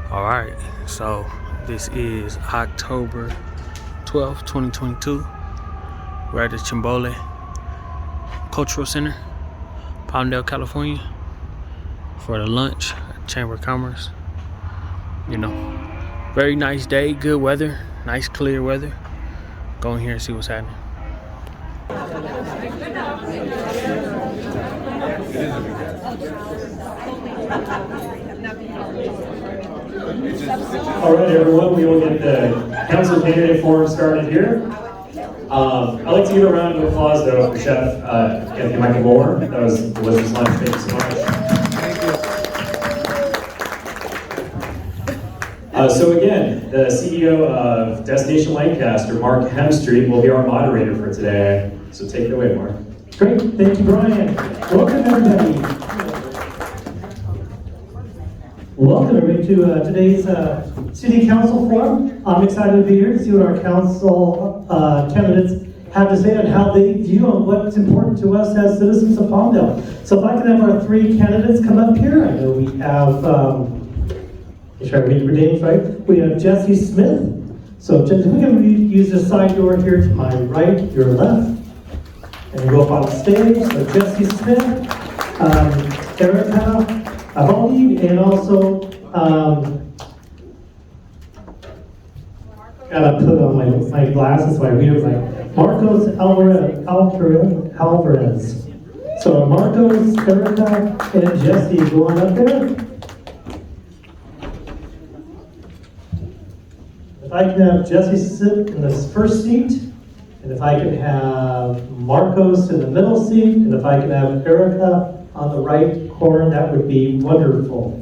All right, so this is October 12th, 2022. We're at the Chimbole Cultural Center, Palmdale, California, for the lunch at Chamber of Commerce. Very nice day, good weather, nice clear weather. Go in here and see what's happening. All right, everyone, we will get the council candidate forum started here. I'd like to give a round of applause, though, for Chef Anthony Michael Moore. That was delicious lunch. Thank you so much. So again, the CEO of Destination Lancaster, Mark Hemstreet, will be our moderator for today. So take it away, Mark. Great, thank you, Brian. Welcome, everybody. Welcome, everybody, to today's City Council Forum. I'm excited to be here to see what our council candidates have to say on how they view on what's important to us as citizens of Palmdale. So if I can have our three candidates come up here. I know we have, make sure I read your names right. We have Jesse Smith. So if we can use the side door here to my right, your left. And go up on stage. So Jesse Smith, Erica Aboli, and also, gotta put on my glasses so I read it right. Marcos Alvarez. So Marcos, Erica, and Jesse going up there. If I can have Jesse sit in this first seat, and if I can have Marcos in the middle seat, and if I can have Erica on the right corner, that would be wonderful.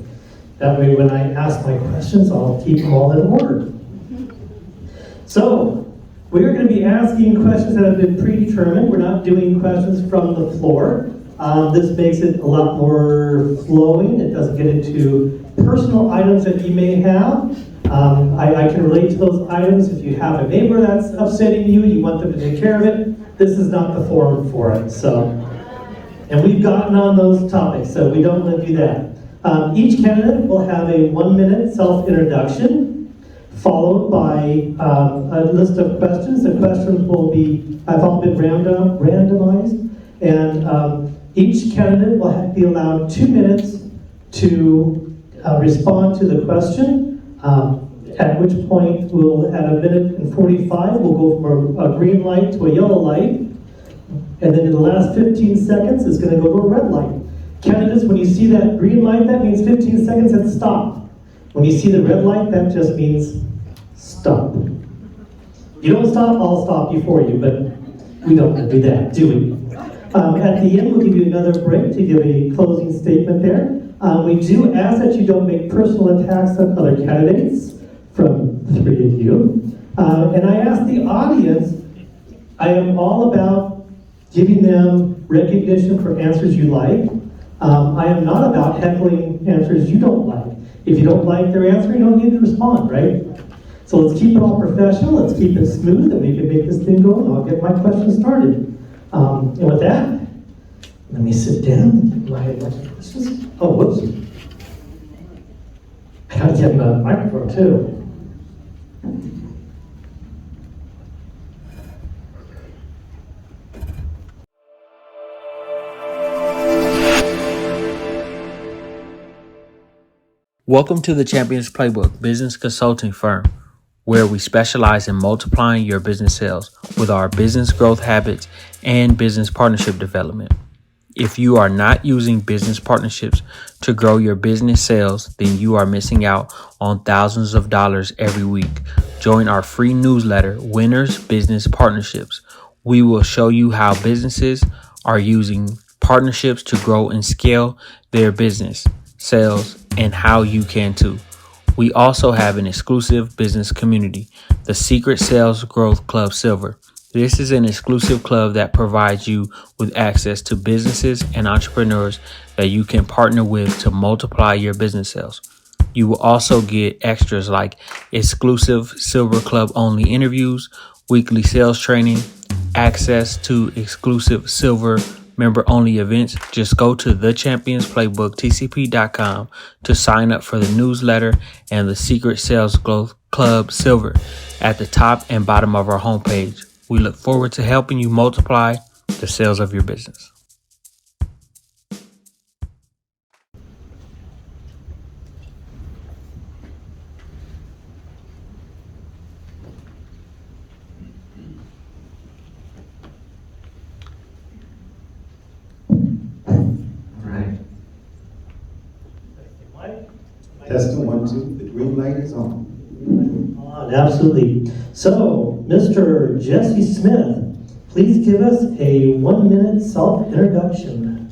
That way when I ask my questions, I'll keep them all in order. So, we're going to be asking questions that have been predetermined. We're not doing questions from the floor. This makes it a lot more flowing. It doesn't get into personal items that you may have. I can relate to those items. If you have a neighbor that's upsetting you, you want them to take care of it, this is not the forum for it. And we've gotten on those topics, so we don't want to do that. Each candidate will have a 1-minute self-introduction, followed by a list of questions. The questions have all been randomized, and each candidate will be allowed 2 minutes to respond to the question, at which point we'll, at 1:45, we'll go from a green light to a yellow light. And then in the last 15 seconds, it's going to go to a red light. Candidates, when you see that green light, that means 15 seconds and stop. When you see the red light, that just means stop. You don't stop, I'll stop you for you, but we don't want to do that, do we? At the end, we'll give you another break to give a closing statement there. We do ask that you don't make personal attacks on other candidates, from the three of you. And I ask the audience, I am all about giving them recognition for answers you like. I am not about heckling answers you don't like. If you don't like their answer, you don't need to respond, right? So let's keep it all professional, let's keep it smooth, and we can make this thing go, and I'll get my questions started. And with that, let me sit down. Oh, whoops. I gotta get the microphone too. Welcome to the Champions Playbook business consulting firm, where we specialize in multiplying your business sales with our business growth habits and business partnership development. If you are not using business partnerships to grow your business sales, then you are missing out on thousands of dollars every week. Join our free newsletter, Winners Business Partnerships. We will show you how businesses are using partnerships to grow and scale their business, sales, and how you can too. We also have an exclusive business community, the Secret Sales Growth Club Silver. This is an exclusive club that provides you with access to businesses and entrepreneurs that you can partner with to multiply your business sales. You will also get extras like exclusive Silver Club only interviews, weekly sales training, access to exclusive Silver member-only events, just go to thechampionsplaybooktcp.com to sign up for the newsletter and the Secret Sales Club Silver at the top and bottom of our homepage. We look forward to helping you multiply the sales of your business. Testing 1, 2. The green light is on. Absolutely. So, Mr. Jesse Smith, please give us a 1-minute self-introduction.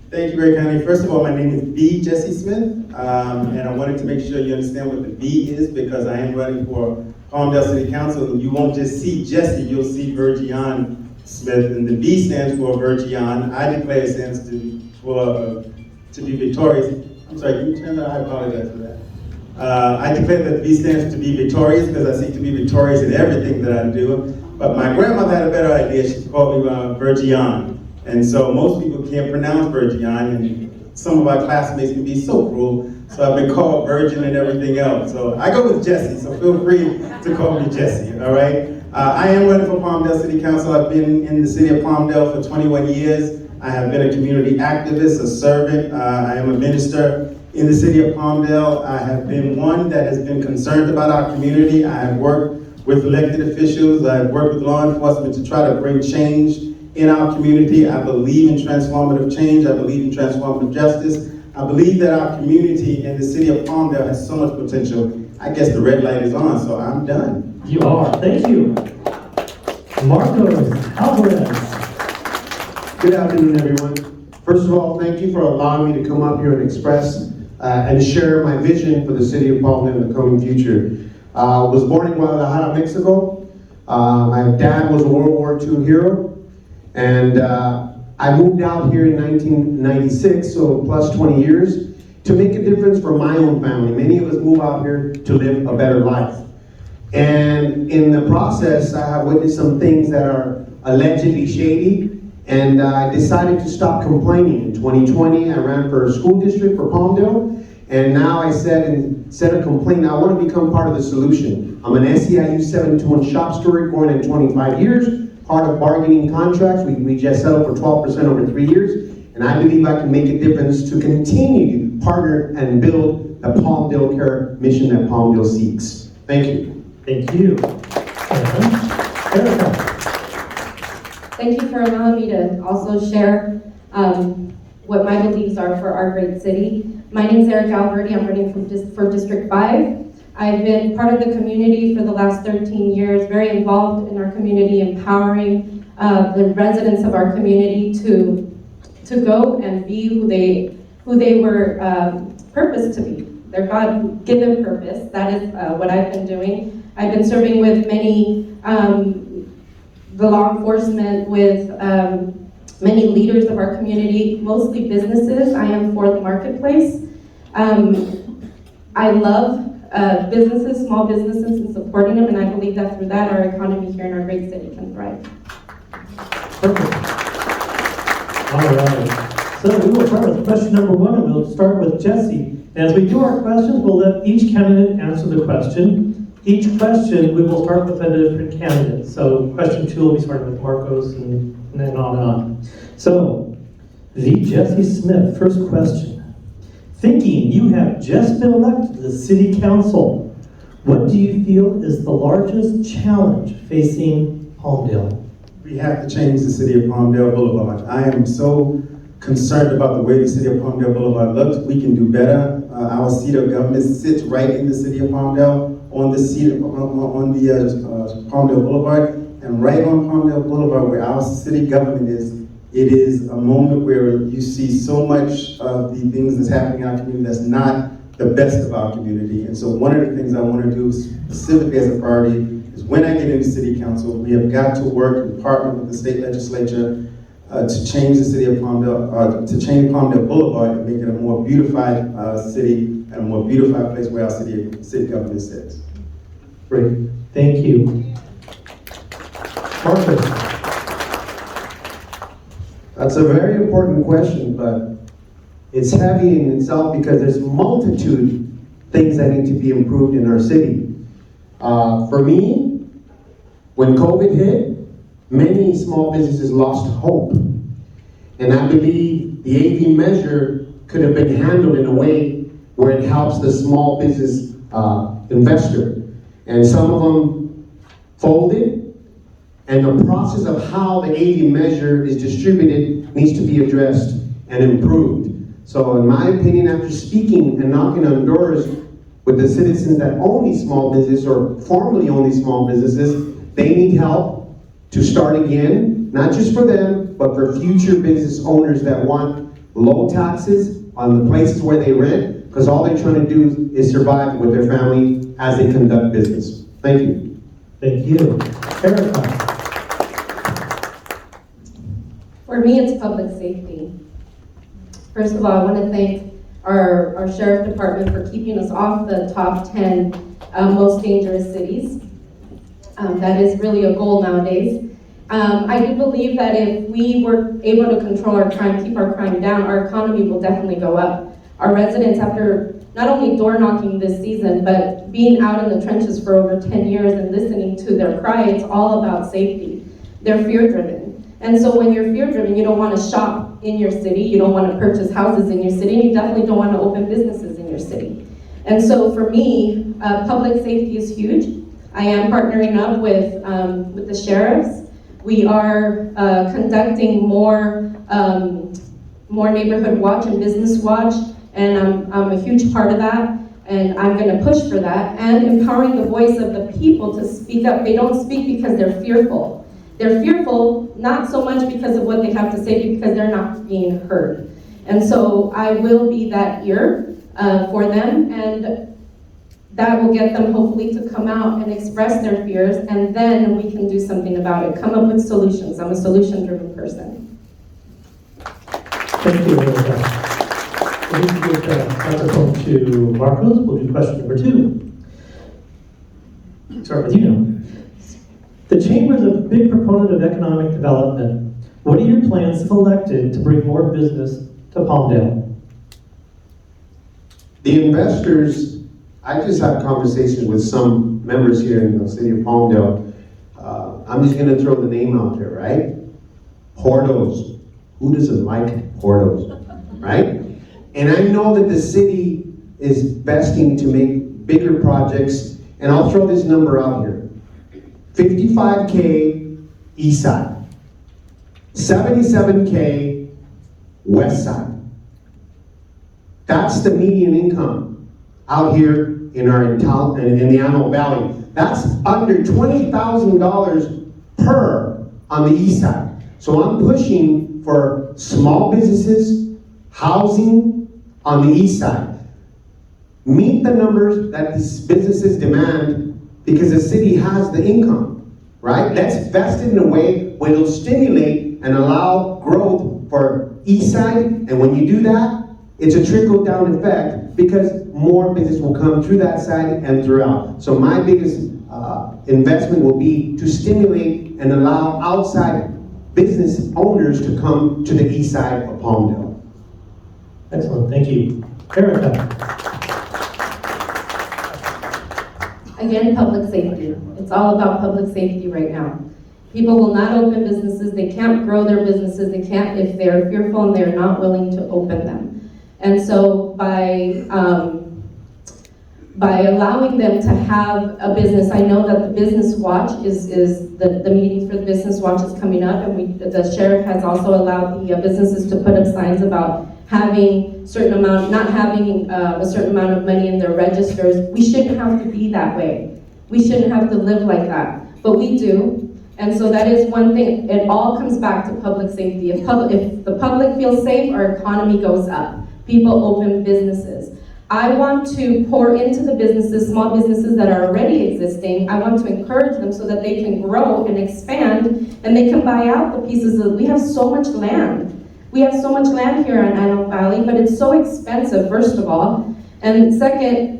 Thank you very kindly. First of all, my name is B. Jesse Smith, and I wanted to make sure you understand what the B is because I am running for Palmdale City Council, and you won't just see Jesse, you'll see Virgion Smith, and the B stands for Virgion. I declare it stands to be victorious. I'm sorry, can you turn that? I apologize for that. I declare that the B stands to be victorious because I seek to be victorious in everything that I do. But my grandmother had a better idea. She called me Virgion. And so most people can't pronounce Virgion, and some of our classmates can be so cruel. So I've been called Virgin and everything else. So I go with Jesse, so feel free to call me Jesse, all right? I am running for Palmdale City Council. I've been in the city of Palmdale for 21 years. I have been a community activist, a servant. I am a minister in the city of Palmdale. I have been one that has been concerned about our community. I have worked with elected officials. I have worked with law enforcement to try to bring change in our community. I believe in transformative change. I believe in transformative justice. I believe that our community in the city of Palmdale has so much potential. I guess the red light is on, so I'm done. You are. Thank you. Marcos Alvarez. Good afternoon, everyone. First of all, thank you for allowing me to come up here and express and share my vision for the city of Palmdale in the coming future. I was born in Guadalajara, Mexico. My dad was a World War II hero, and I moved out here in 1996, so plus 20 years, to make a difference for my own family. Many of us move out here to live a better life. And in the process, I have witnessed some things that are allegedly shady, and I decided to stop complaining. In 2020, I ran for a school district for Palmdale, and now I said, instead of complaining, I want to become part of the solution. I'm an SEIU 721 shop steward going in 25 years, part of bargaining contracts. We just settled for 12% over 3 years, and I believe I can make a difference to continue to partner and build the Palmdale Care mission that Palmdale seeks. Thank you. Thank you. Erica. Thank you for allowing me to also share what my beliefs are for our great city. My name is Erica Alberti. I'm running for District 5. I've been part of the community for the last 13 years, very involved in our community, empowering the residents of our community to go and be who they were purposed to be. Their God-given purpose. That is what I've been doing. I've been serving with many the law enforcement, with many leaders of our community, mostly businesses. I am for the marketplace. I love businesses, small businesses, and supporting them, and I believe that through that, our economy here in our great city can thrive. Perfect. All right. So we will start with question number 1, and we'll start with Jesse. As we do our questions, we'll let each candidate answer the question. Each question, we will start with a different candidate. So question 2 will be starting with Marcos and then on. So, V. Jesse Smith, first question. Thinking you have just been elected to the City Council, what do you feel is the largest challenge facing Palmdale? We have to change the city of Palmdale Boulevard. I am so concerned about the way the city of Palmdale Boulevard looks. We can do better. Our seat of government sits right in the city of Palmdale, on the Palmdale Boulevard, and right on Palmdale Boulevard where our city government is, it is a moment where you see so much of the things that's happening in our community that's not the best of our community. And so one of the things I want to do specifically as a priority is when I get into city council, we have got to work and partner with the state legislature to change the city of Palmdale, to change Palmdale Boulevard and make it a more beautified city and a more beautified place where our city government sits. Great, thank you. Marcus. That's a very important question, but it's heavy in itself because there's multitude things that need to be improved in our city. For me, when COVID hit, many small businesses lost hope. And I believe the AV measure could have been handled in a way where it helps the small business investor. And some of them folded, and the process of how the AV measure is distributed needs to be addressed and improved. So in my opinion, after speaking and knocking on doors with the citizens that own these small businesses or formerly own these small businesses, they need help to start again, not just for them, but for future business owners that want low taxes on the places where they rent, because all they're trying to do is survive with their family as they conduct business. Thank you. Thank you. Erica. For me, it's public safety. First of all, I want to thank our sheriff department for keeping us off the top 10 most dangerous cities. That is really a goal nowadays. I do believe that if we were able to control our crime, keep our crime down, our economy will definitely go up. Our residents, after not only door knocking this season, but being out in the trenches for over 10 years and listening to their cry, it's all about safety. They're fear driven. And so when you're fear driven, you don't want to shop in your city, you don't want to purchase houses in your city, and you definitely don't want to open businesses in your city. And so for me, public safety is huge. I am partnering up with the sheriffs. We are conducting more neighborhood watch and business watch, and I'm a huge part of that, and I'm going to push for that, and empowering the voice of the people to speak up. They don't speak because they're fearful. They're fearful not so much because of what they have to say, because they're not being heard. And so I will be that ear for them, and that will get them hopefully to come out and express their fears, and then we can do something about it. Come up with solutions. I'm a solution-driven person. Thank you, Erica. We'll need to give the microphone to Marcos. We'll do question number 2. Start with you now. The Chamber is a big proponent of economic development. What are your plans if elected to bring more business to Palmdale? The investors, I just had conversations with some members here in the city of Palmdale. I'm just gonna throw the name out there, right? Portos. Who doesn't like Portos, right? And I know that the city is investing to make bigger projects, and I'll throw this number out here. 55K east side, 77K west side. That's the median income out here in the Antelope Valley. That's under $20,000 per on the east side. So I'm pushing for small businesses, housing on the east side. Meet the numbers that these businesses demand, because the city has the income, right? Let's invest it in a way where it'll stimulate and allow growth for east side. And when you do that, it's a trickle-down effect, because more business will come through that side and throughout. So my biggest investment will be to stimulate and allow outside business owners to come to the east side of Palmdale. Excellent, thank you. Erica. Again, public safety. It's all about public safety right now. People will not open businesses. They can't grow their businesses. They can't if they're fearful and they're not willing to open them. And so by allowing them to have a business, I know that the business watch is the meeting for the business watch is coming up, and the sheriff has also allowed the businesses to put up signs about having not having a certain amount of money in their registers. We shouldn't have to be that way. We shouldn't have to live like that, but we do. And so that is one thing. It all comes back to public safety. If the public feels safe, our economy goes up. People open businesses. I want to pour into the businesses, small businesses that are already existing. I want to encourage them so that they can grow and expand, and they can buy out the pieces of, we have so much land. We have so much land here in Antelope Valley, but it's so expensive, first of all. And second,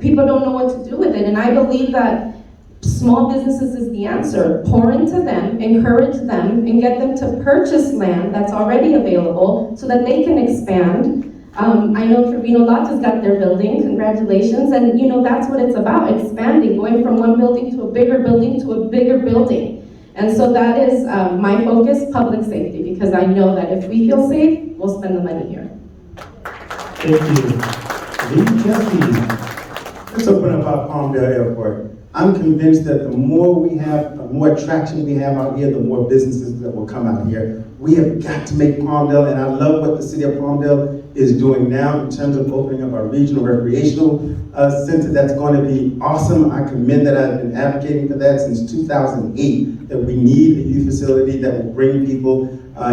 people don't know what to do with it. And I believe that small businesses is the answer. Pour into them, encourage them, and get them to purchase land that's already available so that they can expand. I know Trevino Lots has got their building, congratulations, and that's what it's about, expanding, going from one building to a bigger building to a bigger building. And so that is my focus, public safety, because I know that if we feel safe, we'll spend the money here. Thank you. Lee Jesse. Let's open up our Palmdale Airport. I'm convinced that the more we have, the more attraction we have out here, the more businesses that will come out here. We have got to make Palmdale, and I love what the city of Palmdale is doing now in terms of opening up our regional recreational center. That's going to be awesome. I commend that. I've been advocating for that since 2008, that we need a youth facility that will bring people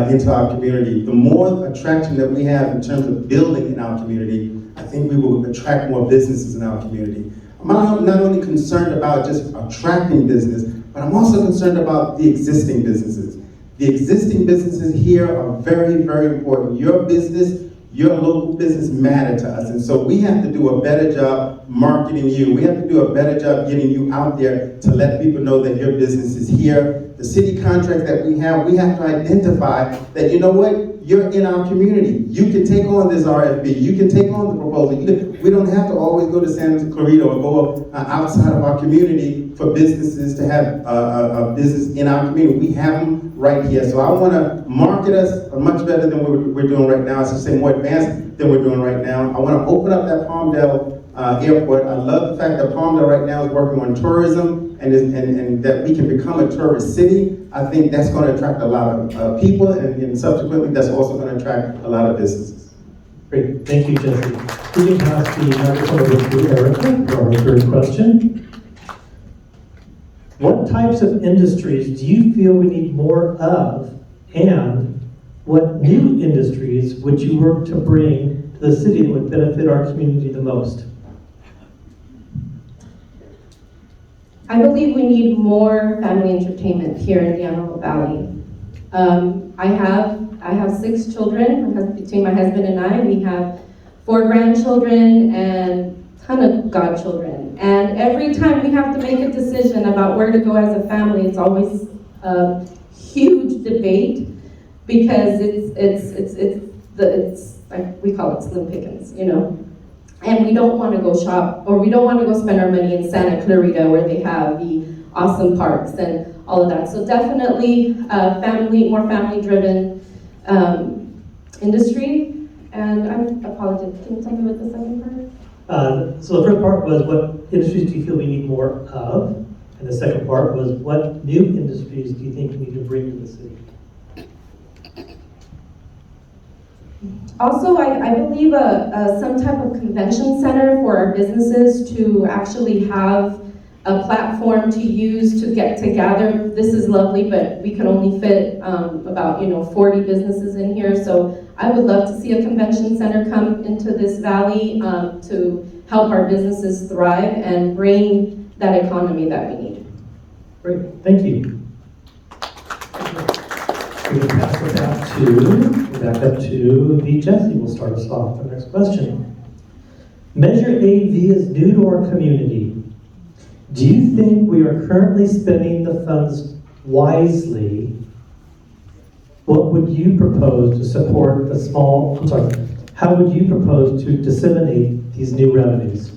into our community. The more attraction that we have in terms of building in our community, I think we will attract more businesses in our community. I'm not only concerned about just attracting business, but I'm also concerned about the existing businesses. The existing businesses here are very, very important. Your business, your local business matter to us, and so we have to do a better job marketing you. We have to do a better job getting you out there to let people know that your business is here. The city contracts that we have to identify that, you know what, you're in our community. You can take on this RFP. You can take on the proposal. We don't have to always go to Santa Clarita or go outside of our community for businesses to have a business in our community. We have them right here. So I want to market us much better than we're doing right now. I should say more advanced than we're doing right now. I want to open up that Palmdale Airport. I love the fact that Palmdale right now is working on tourism and that we can become a tourist city. I think that's going to attract a lot of people, and subsequently that's also going to attract a lot of businesses. Great, thank you, Jesse. We can pass the microphone over to Erica for our third question. What types of industries do you feel we need more of, and what new industries would you work to bring to the city that would benefit our community the most? I believe we need more family entertainment here in the Antelope Valley. I have 6 children between my husband and I. We have 4 grandchildren and a ton of godchildren. And every time we have to make a decision about where to go as a family, it's always a huge debate because it's like we call it slim pickings, And we don't want to go shop, or we don't want to go spend our money in Santa Clarita where they have the awesome parks and all of that. So definitely more family-driven industry. And I apologize, can you tell me what the second part? So the first part was, what industries do you feel we need more of? And the second part was, what new industries do you think we need to bring to the city? Also, I believe some type of convention center for our businesses to actually have a platform to use to get together. This is lovely, but we can only fit about 40 businesses in here. So I would love to see a convention center come into this valley to help our businesses thrive and bring that economy that we need. Great, thank you. We will pass it back up to the Jesse. We'll start us off with the next question. Measure AV is new to our community. Do you think we are currently spending the funds wisely? What would you propose to support how would you propose to disseminate these new revenues?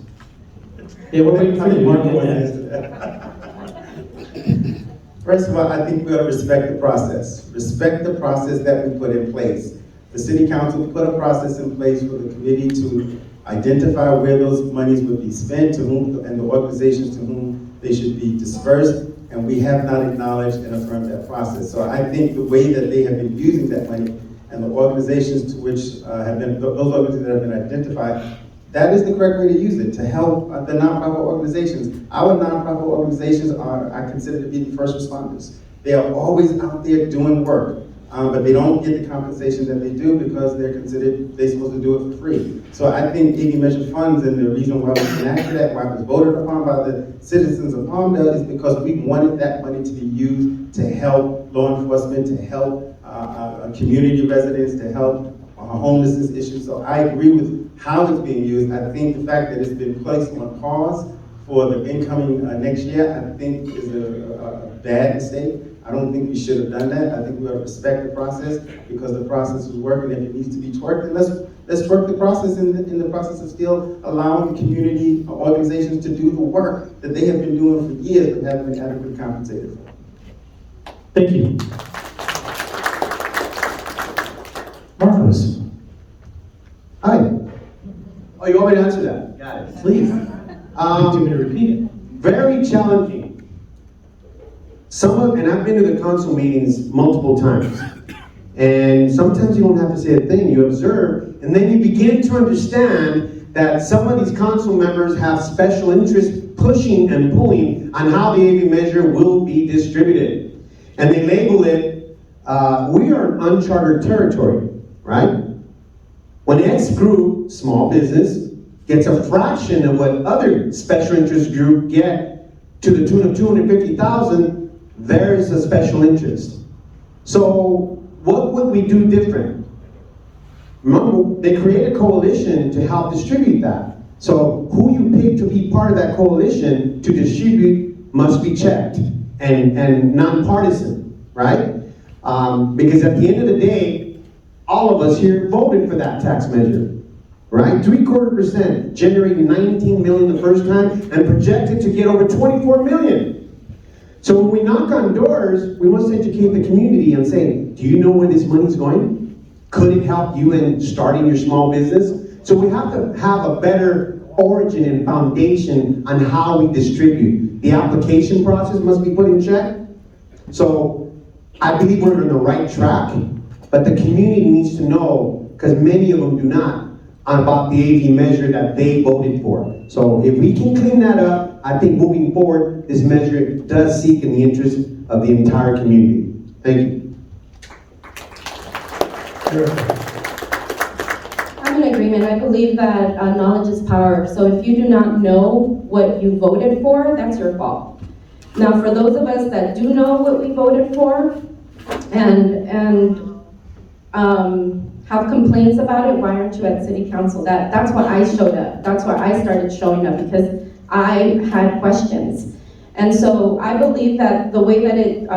Yeah, we're waiting for the market. First of all, I think we ought to respect the process. Respect the process that we put in place. The city council put a process in place for the committee to identify where those monies would be spent, to whom, and the organizations to whom they should be dispersed, and we have not acknowledged and affirmed that process. So I think the way that they have been using that money and the organizations to which have been, those organizations that have been identified, that is the correct way to use it, to help the nonprofit organizations. Our nonprofit organizations I consider to be the first responders. They are always out there doing work, but they don't get the compensation that they do because they're supposed to do it for free. So I think AV Measure funds, and the reason why we enacted that, why it was voted upon by the citizens of Palmdale, is because we wanted that money to be used to help law enforcement, to help community residents, to help homelessness issues. So I agree with how it's being used. I think the fact that it's been placed on pause for the incoming next year, I think is a bad mistake. I don't think we should have done that. I think we ought to respect the process because the process is working. If it needs to be twerked, then let's twerk the process in the process of still allowing the community organizations to do the work that they have been doing for years but haven't been adequately compensated for. Thank you. Marcos, Hi. Oh, you want me to answer that? Got it. please. Do you want me to repeat it? Very challenging. And I've been to the council meetings multiple times. And sometimes you don't have to say a thing, you observe, and then you begin to understand that some of these council members have special interest pushing and pulling on how the AV measure will be distributed. And they label it, we are in uncharted territory, right? When X group, small business, gets a fraction of what other special interest group get to the tune of 250,000, there's a special interest. So what would we do different? Remember, they create a coalition to help distribute that. So who you pick to be part of that coalition to distribute must be checked and nonpartisan, right? Because at the end of the day, all of us here voted for that tax measure, right? 0.75%, generating 19 million the first time and projected to get over 24 million. So when we knock on doors, we must educate the community and say, do you know where this money's going? Could it help you in starting your small business? So we have to have a better origin and foundation on how we distribute. The application process must be put in check. So I believe we're on the right track, but the community needs to know, because many of them do not, about the AV measure that they voted for. So if we can clean that up, I think moving forward, this measure does seek in the interest of the entire community. Thank you. I'm in agreement. I believe that knowledge is power. So if you do not know what you voted for, that's your fault. Now, for those of us that do know what we voted for and have complaints about it, why aren't you at city council? That's why I showed up. That's why I started showing up, because I had questions. And so I believe that the way that it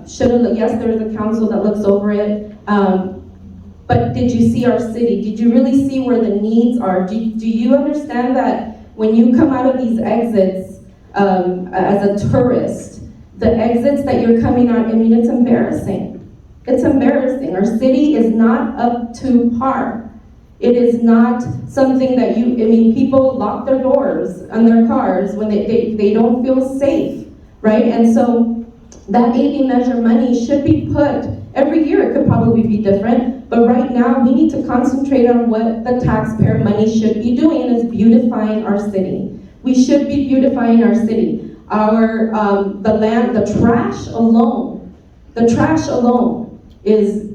should have, yes, there's a council that looks over it, but did you see our city? Did you really see where the needs are? Do you understand that when you come out of these exits as a tourist, the exits that you're coming out, I mean, it's embarrassing. It's embarrassing. Our city is not up to par. It is not something that people lock their doors on their cars when they don't feel safe, right? And so that AV measure money should be put, every year it could probably be different, but right now we need to concentrate on what the taxpayer money should be doing, is beautifying our city. We should be beautifying our city. The land, the trash alone is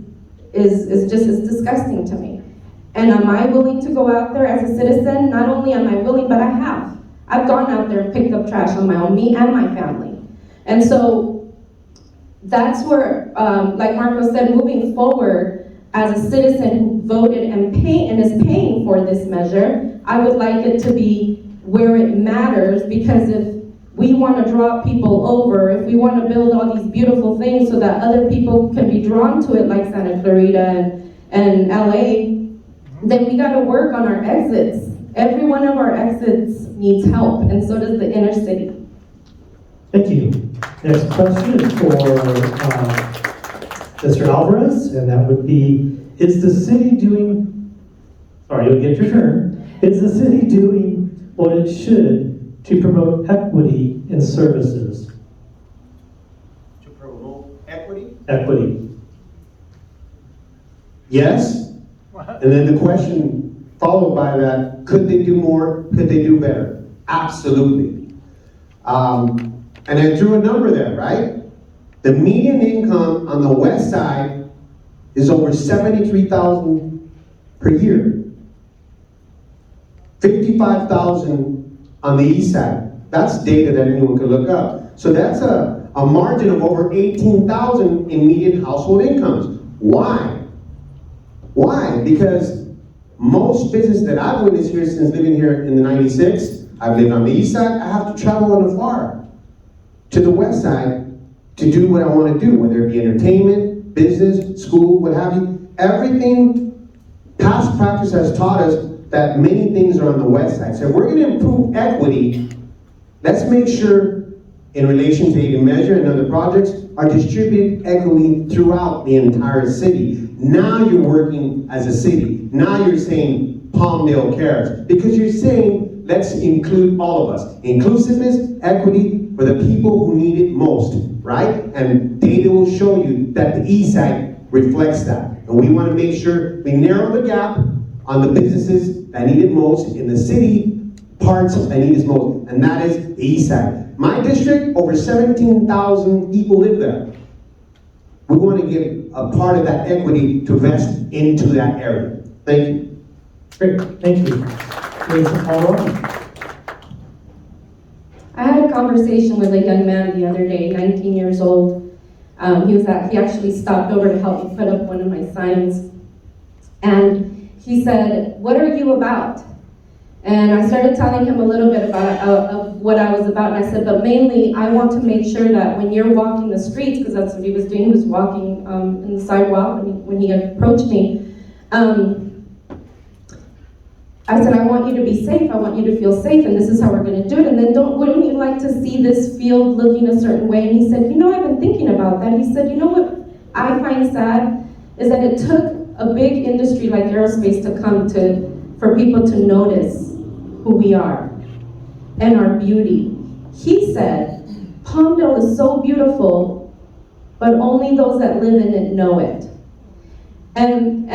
disgusting to me. And am I willing to go out there as a citizen? Not only am I willing, but I have. I've gone out there and picked up trash on my own, me and my family. And so that's where, like Marco said, moving forward as a citizen who voted and is paying for this measure, I would like it to be where it matters, because if we want to draw people over, if we want to build all these beautiful things so that other people can be drawn to it, like Santa Clarita and LA, then we got to work on our exits. Every one of our exits needs help, and so does the inner city. Thank you. Next question is for Mr. Alvarez, and that would be, is the city doing, sorry, you'll get your turn. Is the city doing what it should to promote equity in services? To promote equity? Equity. Yes. And then the question followed by that, could they do more? Could they do better? Absolutely. And I threw a number there, right? The median income on the west side is over $73,000 per year. $55,000 on the east side. That's data that anyone could look up. So that's a margin of over $18,000 in median household incomes. Why? Why? Because most business that I've witnessed here since living here in the '96, I've lived on the east side, I have to travel on the far to the west side to do what I want to do, whether it be entertainment, business, school, what have you. Everything, past practice has taught us that many things are on the west side. So if we're going to improve equity, let's make sure, in relation to Aid and Measure and other projects, are distributed equally throughout the entire city. Now you're working as a city. Now you're saying Palmdale cares. Because you're saying, let's include all of us. Inclusiveness, equity for the people who need it most, right? And data will show you that the east side reflects that. And we want to make sure we narrow the gap on the businesses that need it most in the city parts that need it most, and that is the east side. My district, over 17,000 people live there. We want to give a part of that equity to invest into that area. Thank you. Great, thank you. Please follow up. I had a conversation with a young man the other day, 19 years old. He actually stopped over to help me put up one of my signs. And he said, "What are you about?" And I started telling him a little bit about of what I was about. And I said, but mainly I want to make sure that when you're walking the streets, because that's what he was doing, he was walking in the sidewalk when he approached me. I said, I want you to be safe. I want you to feel safe, and this is how we're going to do it. And then wouldn't you like to see this field looking a certain way? And he said, I've been thinking about that. He said, what I find sad is that it took a big industry like aerospace to come for people to notice who we are and our beauty. He said, Palmdale is so beautiful, but only those that live in it know it. And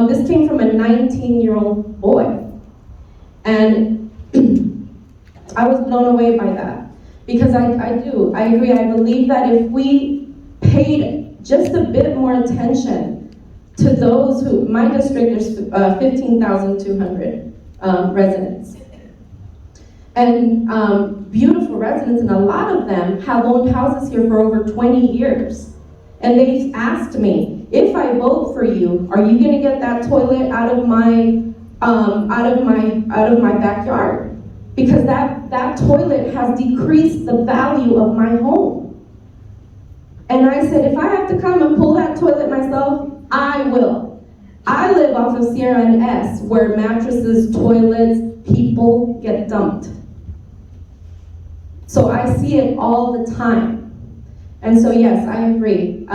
this came from a 19-year-old boy. And I was blown away by that. Because I agree, I believe that if we paid just a bit more attention to those who, my district, there's 15,200 residents. And beautiful residents, and a lot of them have owned houses here for over 20 years. And they've asked me, if I vote for you, are you going to get that toilet out of my backyard? Because that toilet has decreased the value of my home. And I said, if I have to come and pull that toilet myself, I will. I live off of Sierra and S, where mattresses, toilets, people get dumped. So I see it all the time. And so yes, I agree.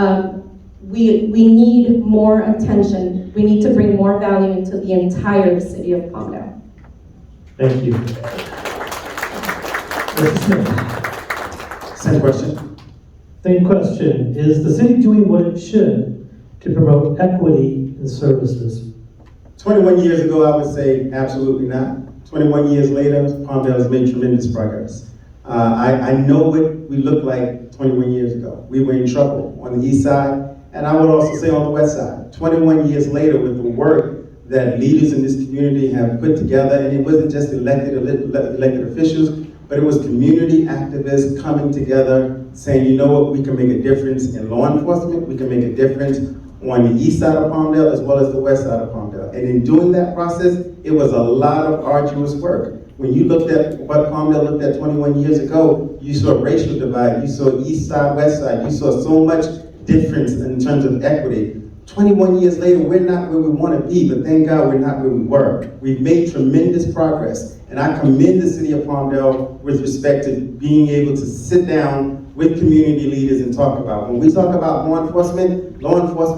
We need more attention. We need to bring more value into the entire city of Palmdale. Thank you. Mr. Smith. Same question. Same question. Is the city doing what it should to promote equity in services? 21 years ago, I would say absolutely not. 21 years later, Palmdale has made tremendous progress. I know what we looked like 21 years ago. We were in trouble on the east side, and I would also say on the west side. 21 years later, with the work that leaders in this community have put together, and it wasn't just elected officials, but it was community activists coming together saying, you know what, we can make a difference in law enforcement, we can make a difference on the east side of Palmdale as well as the west side of Palmdale. And in doing that process, it was a lot of arduous work. When you looked at what Palmdale looked at 21 years ago, you saw racial divide, you saw east side, west side, you saw so much difference in terms of equity. 21 years later, we're not where we want to be, but thank God we're not where we were. We've made tremendous progress, and I commend the city of Palmdale with respect to being able to sit down with community leaders and talk about. When we talk about law enforcement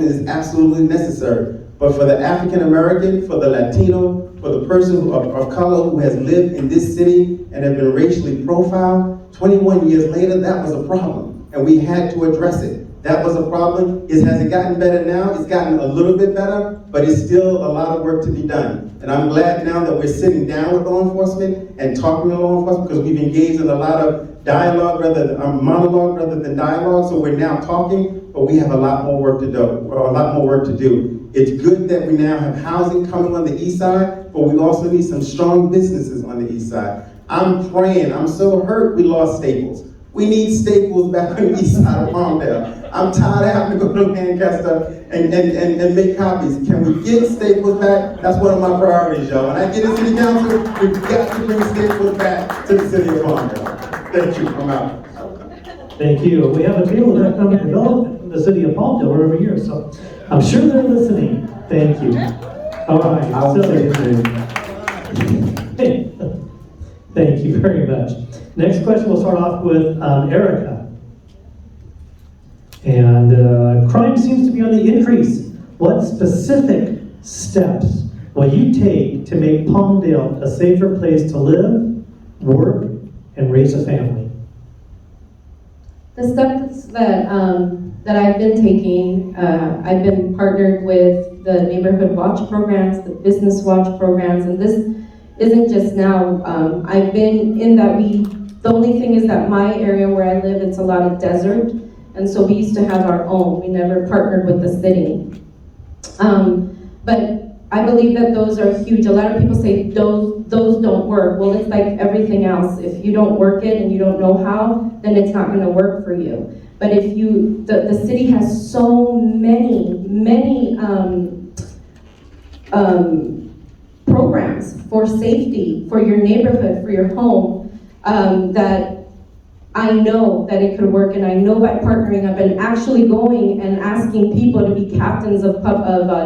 is absolutely necessary. But for the African American, for the Latino, for the person of color who has lived in this city and have been racially profiled, 21 years later, that was a problem. And we had to address it. That was a problem. Has it gotten better now? It's gotten a little bit better, but it's still a lot of work to be done. And I'm glad now that we're sitting down with law enforcement and talking to law enforcement, because we've engaged in a lot of dialogue monologue rather than dialogue. So we're now talking, but we have a lot more work to do. It's good that we now have housing coming on the east side, but we also need some strong businesses on the east side. I'm praying. I'm so hurt we lost Staples. We need Staples back on the east side of Palmdale. I'm tired of having to go to Lancaster and make copies. Can we get Staples back? That's one of my priorities, y'all. When I get to city council, we've got to bring Staples back to the city of Palmdale. Thank you, I'm out. Thank you. We have a table of economic development in the city of Palmdale. We're over here, so I'm sure they're listening. Thank you. All right. I will say it. Thank you very much. Next question, we'll start off with Erica. And crime seems to be on the increase. What specific steps will you take to make Palmdale a safer place to live, work, and raise a family? The steps that I've been taking, I've been partnered with the neighborhood watch programs, the business watch programs, and this isn't just now. I've been in that the only thing is that my area where I live, it's a lot of desert, and so we used to have our own. We never partnered with the city. But I believe that those are huge. A lot of people say those don't work. Well, it's like everything else. If you don't work it and you don't know how, then it's not going to work for you. But if the city has so many programs for safety, for your neighborhood, for your home, that I know that it could work, and I know by partnering up and actually going and asking people to be captains of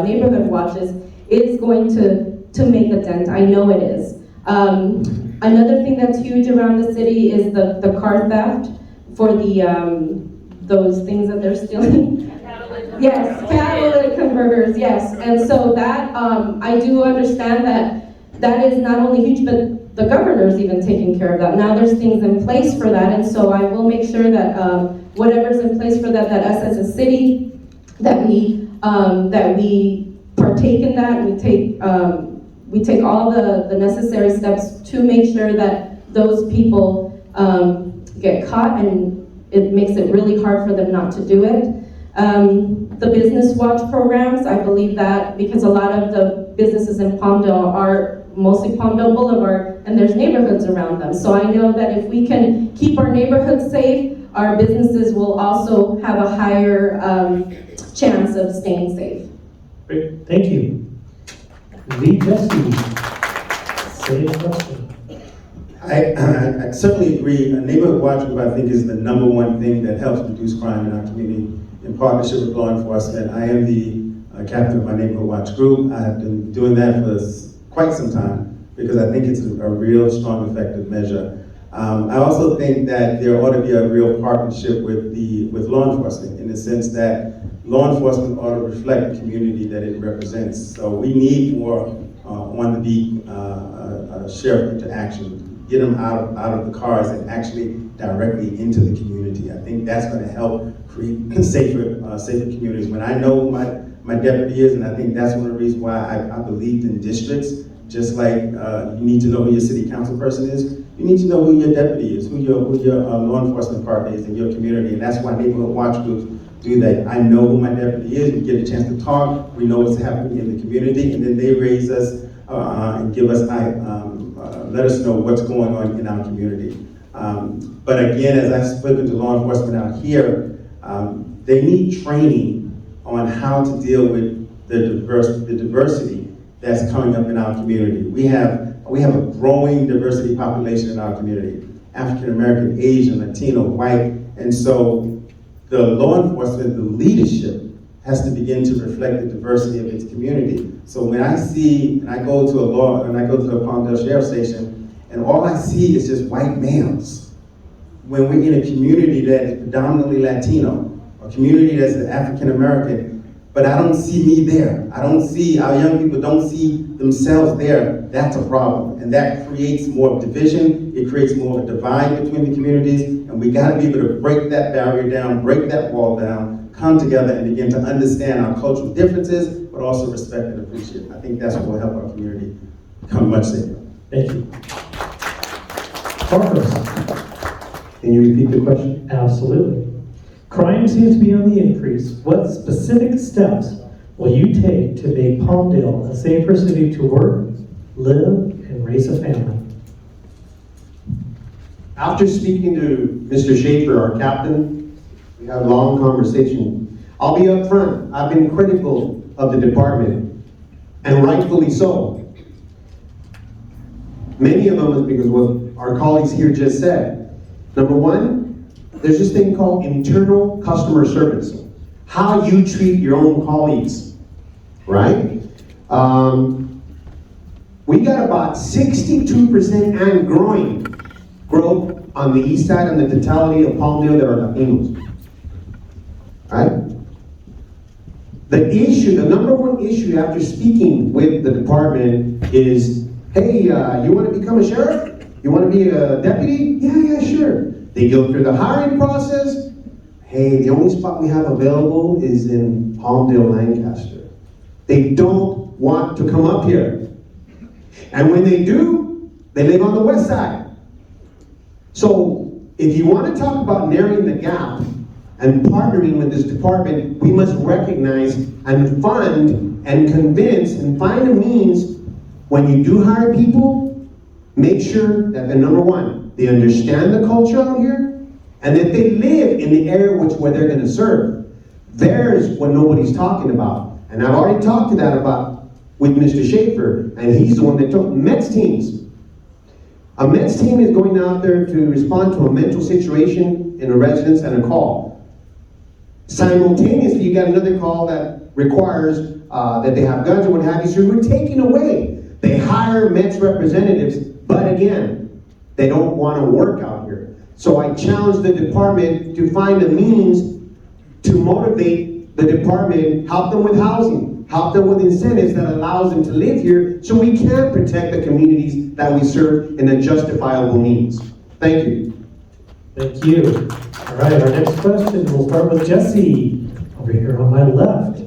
neighborhood watches is going to make a dent. I know it is. Another thing that's huge around the city is the car theft for those things that they're stealing. Yes, catalytic converters, yes. And so that, I do understand that is not only huge, but the governor's even taking care of that. Now there's things in place for that, and so I will make sure that whatever's in place for that us as a city, that we partake in that, and we take all the necessary steps to make sure that those people get caught, and it makes it really hard for them not to do it. The business watch programs, I believe that because a lot of the businesses in Palmdale are mostly Palmdale Boulevard, and there's neighborhoods around them. So I know that if we can keep our neighborhoods safe, our businesses will also have a higher chance of staying safe. Great, thank you. Lee Jesse, same question. I certainly agree. A neighborhood watch group, I think, is the number one thing that helps reduce crime in our community in partnership with law enforcement. I am the captain of my neighborhood watch group. I have been doing that for quite some time because I think it's a real strong, effective measure. I also think that there ought to be a real partnership with law enforcement in the sense that law enforcement ought to reflect the community that it represents. So we need more on the beat sheriff interaction, get them out of the cars and actually directly into the community. I think that's going to help create safer communities. When I know who my deputy is, and I think that's one of the reasons why I believed in districts, just like you need to know who your city council person is, you need to know who your deputy is, who your law enforcement partner is in your community, and that's why neighborhood watch groups do that. I know who my deputy is, we get a chance to talk, we know what's happening in the community, and then they raise us and give us, let us know what's going on in our community. But again, as I've spoken to law enforcement out here, they need training on how to deal with the diversity that's coming up in our community. We have a growing diversity population in our community, African American, Asian, Latino, white, and so the law enforcement, the leadership, has to begin to reflect the diversity of its community. So when I go to the Palmdale Sheriff Station, and all I see is just white males, when we're in a community that is predominantly Latino, a community that's African American, but I don't see me there. I don't see, our young people don't see themselves there. That's a problem. And that creates more division. It creates more of a divide between the communities. And we gotta be able to break that barrier down, break that wall down, come together and begin to understand our cultural differences, but also respect and appreciate. I think that's what will help our community become much safer. Thank you. Marcos. Can you repeat the question? Absolutely. Crime seems to be on the increase. What specific steps will you take to make Palmdale a safer city to work, live, and raise a family? After speaking to Mr. Schaefer, our captain, We have long conversation. I'll be upfront. I've been critical of the department, and rightfully so. Many of them is because what our colleagues here just said. Number one, there's this thing called internal customer service. How you treat your own colleagues, right? We got about 62% and growing growth on the east side on the totality of Palmdale that are Latinos, right? The issue, the number one issue after speaking with the department is, hey, you want to become a sheriff? You want to be a deputy? Yeah, sure. They go through the hiring process. Hey, the only spot we have available is in Palmdale, Lancaster. They don't want to come up here. And when they do, they live on the west side. So if you want to talk about narrowing the gap and partnering with this department, we must recognize and fund and convince and find a means when you do hire people, make sure that they're number one, they understand the culture out here, and that they live in the area where they're going to serve. There's what nobody's talking about. And I've already talked to that about with Mr. Schaefer, and he's the one that took Mets teams. A Mets team is going out there to respond to a mental situation in a residence and a call. Simultaneously, you got another call that requires that they have guns or what have you, so we're taking away. They hire Mets representatives, but again, they don't want to work out here. So I challenge the department to find a means to motivate the department, help them with housing, help them with incentives that allows them to live here so we can protect the communities that we serve in a justifiable means. Thank you. Thank you. All right, our next question, we'll start with Jesse, over here on my left.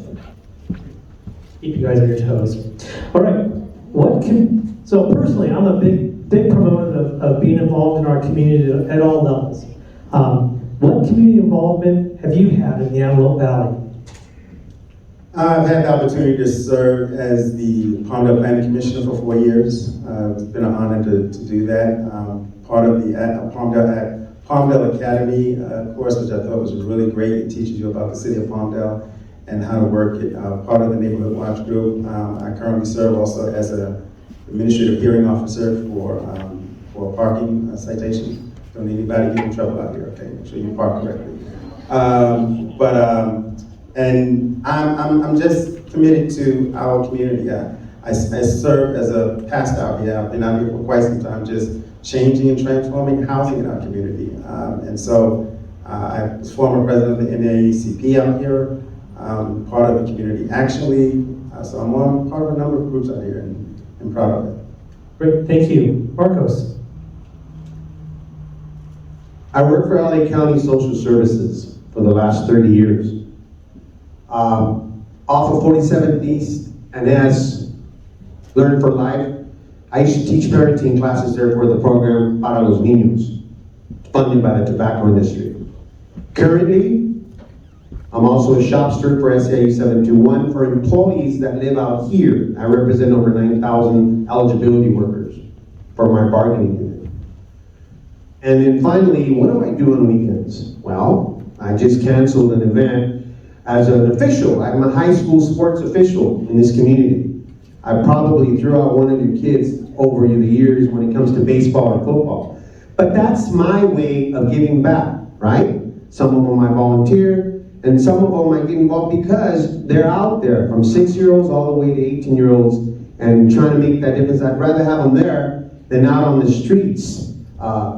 Keep you guys on your toes. All right, so personally, I'm a big proponent of being involved in our community at all levels. What community involvement have you had in the Antelope Valley? I've had the opportunity to serve as the Palmdale Planning Commissioner for 4 years. It's been an honor to do that. Part of the Palmdale Academy course, which I thought was really great. It teaches you about the city of Palmdale and how to work it. Part of the Neighborhood Watch Group. I currently serve also as an administrative hearing officer for parking citations. Don't anybody get in trouble out here, okay? Make sure you park correctly. And I'm just committed to our community. I serve as a pastor out here. I've been out here for quite some time, just changing and transforming housing in our community. And so I was former president of the NAACP out here, part of the Community Action League. So I'm part of a number of groups out here and proud of it. Great, thank you. Marcos. I worked for LA County Social Services for the last 30 years. Off of 47th East and as Learn for Life, I used to teach parenting classes there for the program Para los Niños, funded by the tobacco industry. Currently, I'm also a shop steward for SAU 721 for employees that live out here. I represent over 9,000 eligibility workers for my bargaining unit. And then finally, what do I do on weekends? Well, I just canceled an event as an official. I'm a high school sports official in this community. I probably threw out one of your kids over the years when it comes to baseball and football. But that's my way of giving back, right? Some of them I volunteer, and some of them I get involved because they're out there, from 6-year-olds all the way to 18-year-olds, and trying to make that difference. I'd rather have them there than out on the streets,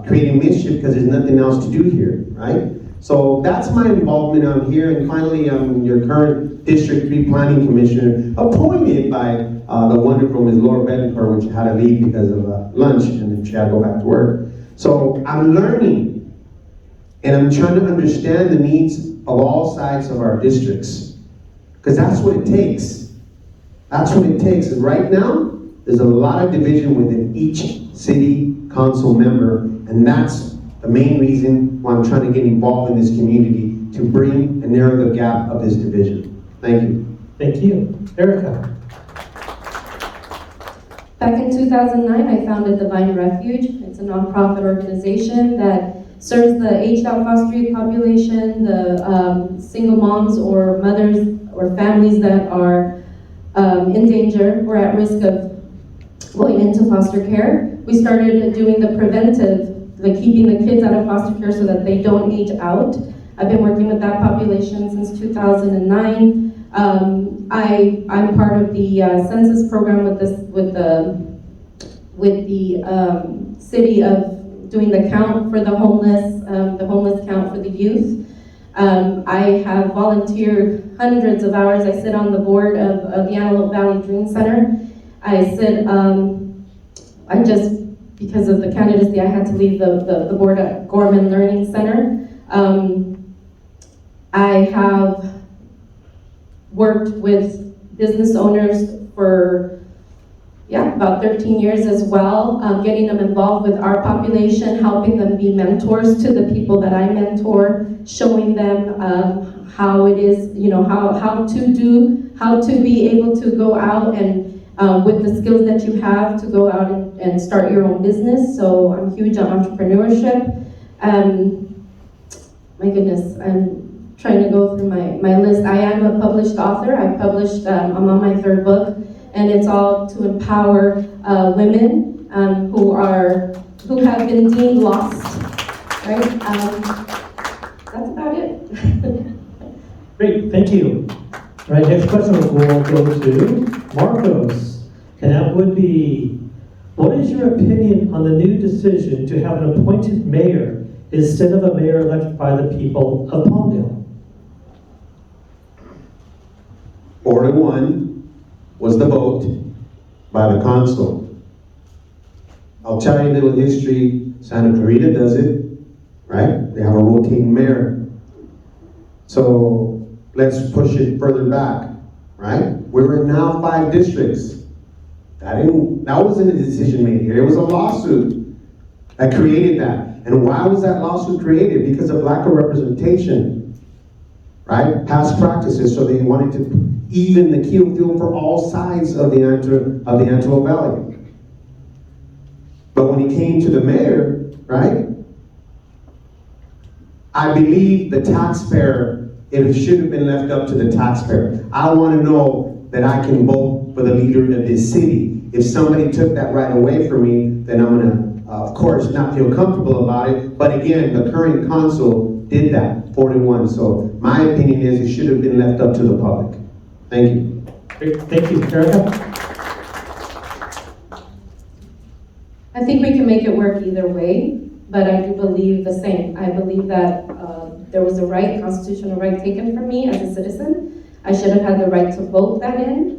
creating mischief because there's nothing else to do here, right? So that's my involvement on here. And finally, I'm your current District 3 Planning Commissioner, appointed by the wonderful Ms. Laura Betancourt, which had to leave because of lunch, and then she had to go back to work. So I'm learning, and I'm trying to understand the needs of all sides of our districts, because that's what it takes. That's what it takes. And right now, there's a lot of division within each city council member, and that's the main reason why I'm trying to get involved in this community, to bring and narrow the gap of this division. Thank you. Thank you. Erica. Back in 2009, I founded the Vine Refuge. It's a nonprofit organization that serves the aged out foster youth population, the single moms or mothers or families that are in danger or at risk of going into foster care. We started doing the preventive, like keeping the kids out of foster care so that they don't age out. I've been working with that population since 2009. I'm part of the census program with the city of doing the count for the homeless count for the youth. I have volunteered hundreds of hours. I sit on the board of the Antelope Valley Dream Center. I just, because of the candidacy, I had to leave the board at Gorman Learning Center. I have worked with business owners for about 13 years as well, getting them involved with our population, helping them be mentors to the people that I mentor, showing them how it is, how to be able to go out and with the skills that you have to go out and start your own business. So I'm huge on entrepreneurship. My goodness, I'm trying to go through my list. I am a published author. I'm on my third book, and it's all to empower women who have been deemed lost, right? That's about it. Great, thank you. All right, next question will go to Marcos, and that would be, what is your opinion on the new decision to have an appointed mayor instead of a mayor elected by the people of Palmdale? 4-1 was the vote by the council. I'll tell you a little history. Santa Clarita does it, right? They have a rotating mayor. So let's push it further back, right? We're in now 5 districts. That wasn't a decision made here. It was a lawsuit that created that. And why was that lawsuit created? Because of lack of representation, right? Past practices. So they wanted to even the keel field for all sides of the Antelope Valley. But when it came to the mayor, right? I believe the taxpayer, it should have been left up to the taxpayer. I want to know that I can vote for the leader of this city. If somebody took that right away from me, then I'm going to, of course, not feel comfortable about it. But again, the current council did that, 4-1. So my opinion is it should have been left up to the public. Thank you. Great, thank you. Erica? I think we can make it work either way, but I do believe the same. I believe that there was a constitutional right taken from me as a citizen. I should have had the right to vote that in.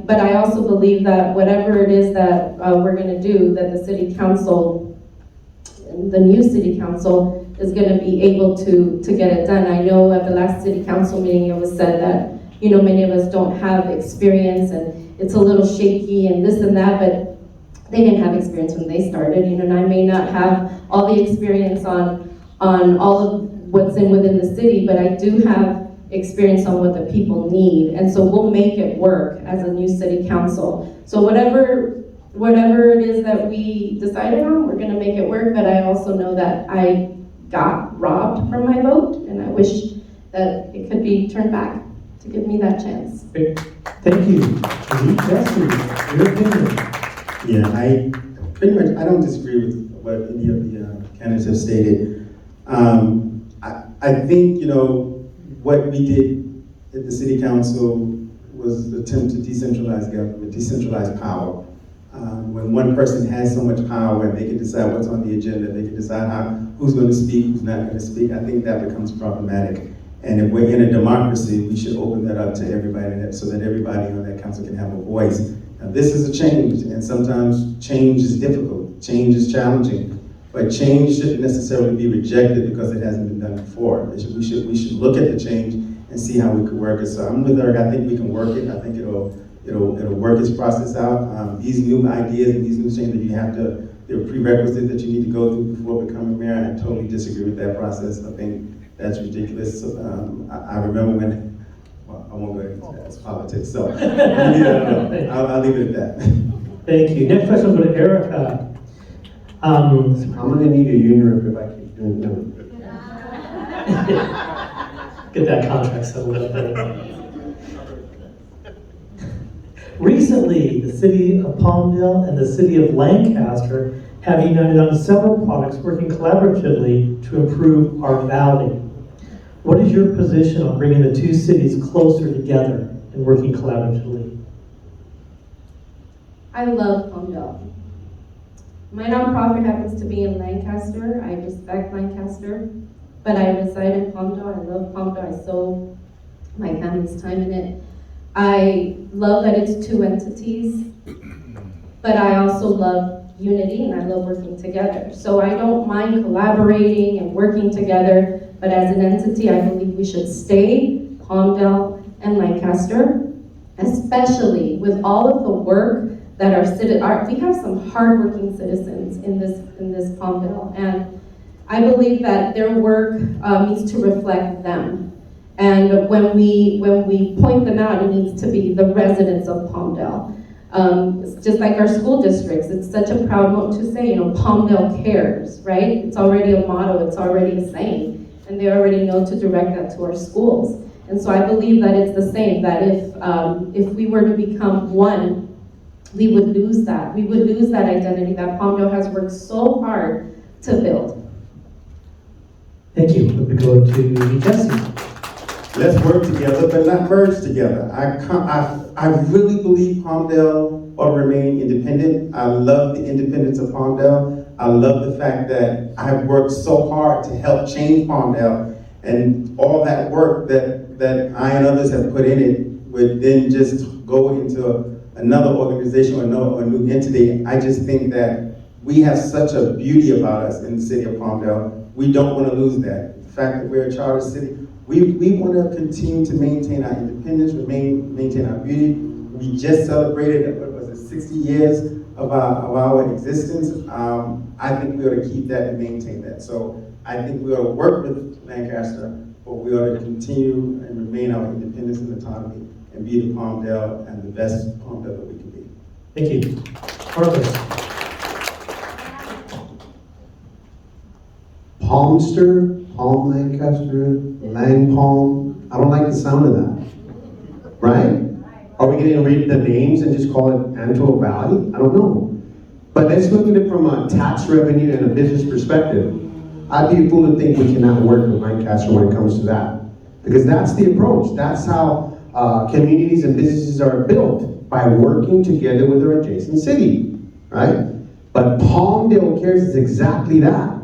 But I also believe that whatever it is that we're going to do, that the city council, the new city council, is going to be able to get it done. I know at the last city council meeting it was said that many of us don't have experience and it's a little shaky and this and that, but they didn't have experience when they started, and I may not have all the experience on all of what's within the city, but I do have experience on what the people need, and so we'll make it work as a new city council. So whatever it is that we decided on, we're going to make it work, but I also know that I got robbed from my vote, and I wish that it could be turned back to give me that chance. Great. Thank you. Jesse, your opinion. Yeah, I don't disagree with what any of the candidates have stated. I think, what we did at the city council was an attempt to decentralize government, decentralize power. When one person has so much power and they can decide what's on the agenda, they can decide who's going to speak, who's not going to speak, I think that becomes problematic. And if we're in a democracy, we should open that up to everybody so that everybody on that council can have a voice. Now, this is a change, and sometimes change is difficult, change is challenging, but change shouldn't necessarily be rejected because it hasn't been done before. We should look at the change and see how we could work it. So I'm with Eric. I think we can work it. I think it'll work its process out. These new ideas and these new changes that there are prerequisites that you need to go through before becoming mayor. I totally disagree with that process. I think that's ridiculous. I remember when. I won't go into that. It's politics. So I'll leave it at that. Thank you. Next question will go to Erica. I'm gonna need a union rep if I keep doing that. Get that contract settled up there. Recently, the city of Palmdale and the city of Lancaster have united on several products working collaboratively to improve our valley. What is your position on bringing the two cities closer together and working collaboratively? I love Palmdale. My nonprofit happens to be in Lancaster. I respect Lancaster, but I reside in Palmdale. I love Palmdale. I sow my family's time in it. I love that it's two entities, but I also love unity and I love working together. So I don't mind collaborating and working together, but as an entity, I believe we should stay Palmdale and Lancaster, especially with all of the work that we have some hardworking citizens in this Palmdale, and I believe that their work needs to reflect them. And when we point them out, it needs to be the residents of Palmdale. It's just like our school districts. It's such a proud moment to say, Palmdale cares, right? It's already a motto. It's already a saying, and they already know to direct that to our schools. And so I believe that it's the same. That if we were to become one, we would lose that. We would lose that identity that Palmdale has worked so hard to build. Thank you. We go to Jesse. Let's work together, but not merge together. I really believe Palmdale will remain independent. I love the independence of Palmdale. I love the fact that I've worked so hard to help change Palmdale, and all that work that I and others have put in it would then just go into another organization or a new entity. I just think that we have such a beauty about us in the city of Palmdale. We don't want to lose that. The fact that we're a charter city, we want to continue to maintain our independence, maintain our beauty. We just celebrated, 60 years of our existence. I think we ought to keep that and maintain that. So I think we ought to work with Lancaster, but we ought to continue and remain our independence and autonomy and be the Palmdale and the best Palmdale that we can be. Thank you. Marcus. Palmster, Palm Lancaster, Lang Palm. I don't like the sound of that. Right? Are we going to read the names and just call it Antelope Valley? I don't know. But let's look at it from a tax revenue and a business perspective. I'd be a fool to think we cannot work with Lancaster when it comes to that. Because that's the approach. That's how communities and businesses are built, by working together with their adjacent city, right? But Palmdale Cares is exactly that.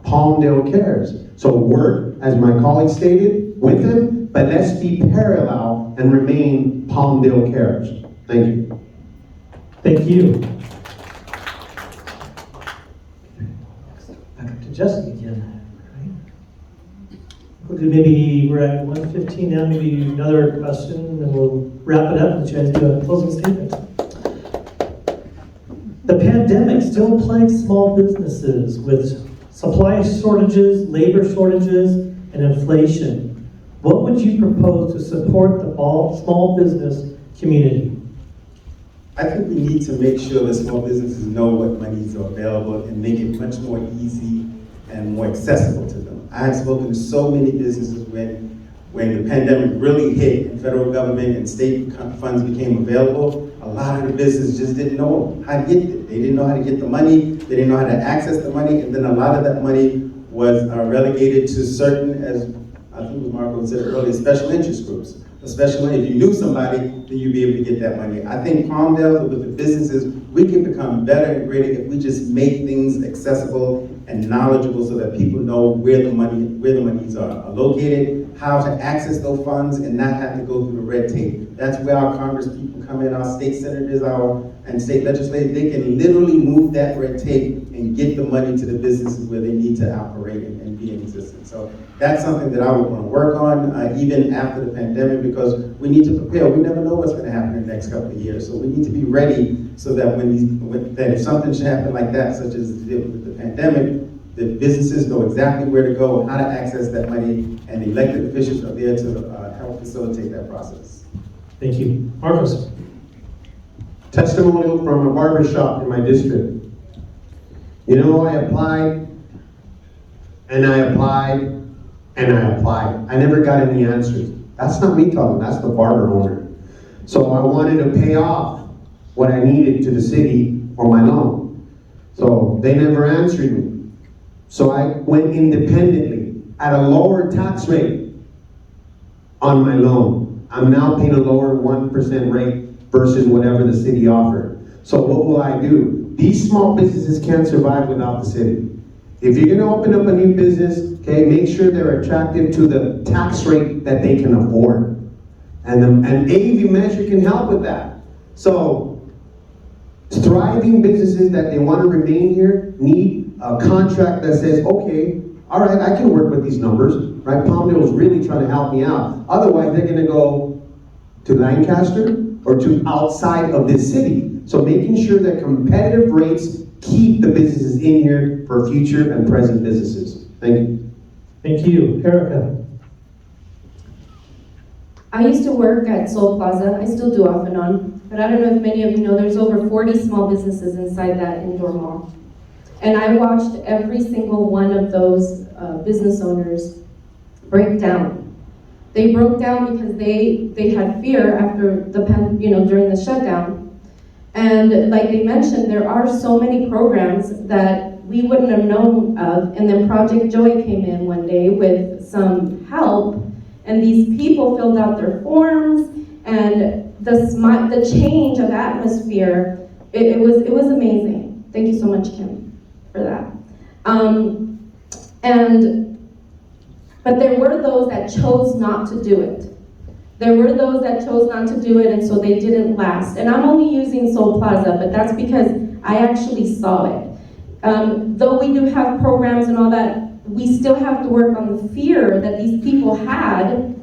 Palmdale Cares. So work, as my colleague stated, with them, but let's be parallel and remain Palmdale Cares. Thank you. Thank you. Back up to Jesse again. Right. Maybe we're at 1:15 now, maybe another question, and we'll wrap it up and you guys do a closing statement. The pandemic still plagues small businesses with supply shortages, labor shortages, and inflation. What would you propose to support the small business community? I think we need to make sure that small businesses know what monies are available and make it much more easy and more accessible to them. I have spoken to so many businesses when the pandemic really hit and federal government and state funds became available. A lot of the businesses just didn't know how to get it. They didn't know how to get the money. They didn't know how to access the money. And then a lot of that money was relegated to certain, as I think what Marco said earlier, special interest groups. Especially if you knew somebody, then you'd be able to get that money. I think Palmdale, with the businesses, we can become better and greater if we just make things accessible and knowledgeable so that people know where the monies are located, how to access those funds and not have to go through the red tape. That's where our Congress people come in, our state senators, and state legislators. They can literally move that red tape and get the money to the businesses where they need to operate and be in existence. So that's something that I would want to work on even after the pandemic, because we need to prepare. We never know what's going to happen in the next couple of years. So we need to be ready so that that if something should happen like that, such as with the pandemic, the businesses know exactly where to go, how to access that money, and the elected officials are there to help facilitate that process. Thank you. Marcos. Testimonial from a barber shop in my district. You know, I applied, and I applied, and I applied. I never got any answers. That's not me talking, that's the barber owner. So I wanted to pay off what I needed to the city for my loan. So they never answered me. So I went independently at a lower tax rate on my loan. I'm now paying a lower 1% rate versus whatever the city offered. So what will I do? These small businesses can't survive without the city. If you're gonna open up a new business, okay, make sure they're attractive to the tax rate that they can afford. And AV measure can help with that. So, thriving businesses that they want to remain here need a contract that says, okay, all right, I can work with these numbers, right? Palmdale is really trying to help me out. Otherwise, they're gonna go to Lancaster or to outside of this city. So making sure that competitive rates keep the businesses in here for future and present businesses. Thank you. Thank you. Erica? I used to work at Soul Plaza. I still do off and on. But I don't know if many of you know, there's over 40 small businesses inside that indoor mall. And I watched every single one of those business owners break down. They broke down because they had fear after during the shutdown. And like they mentioned, there are so many programs that we wouldn't have known of. And then Project Joy came in one day with some help. And these people filled out their forms, and the change of atmosphere, it was amazing. Thank you so much, Kim, for that. But there were those that chose not to do it. There were those that chose not to do it, and so they didn't last. And I'm only using Soul Plaza, but that's because I actually saw it. Though we do have programs and all that, we still have to work on the fear that these people had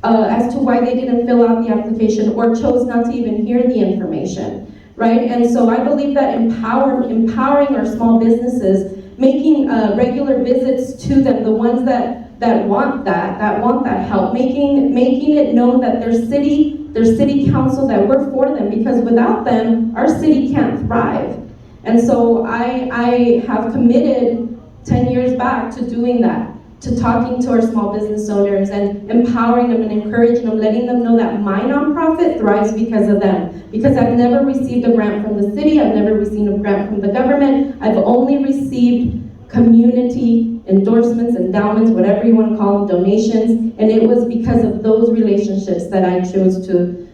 as to why they didn't fill out the application or chose not to even hear the information, right? And so I believe that empowering our small businesses, making regular visits to them, the ones that want that help, making it known that their city council, that we're for them, because without them, our city can't thrive. And so I have committed 10 years back to doing that, to talking to our small business owners and empowering them and encouraging them, letting them know that my nonprofit thrives because of them. Because I've never received a grant from the city, I've never received a grant from the government, I've only received community endorsements, endowments, whatever you want to call them, donations, and it was because of those relationships that I chose to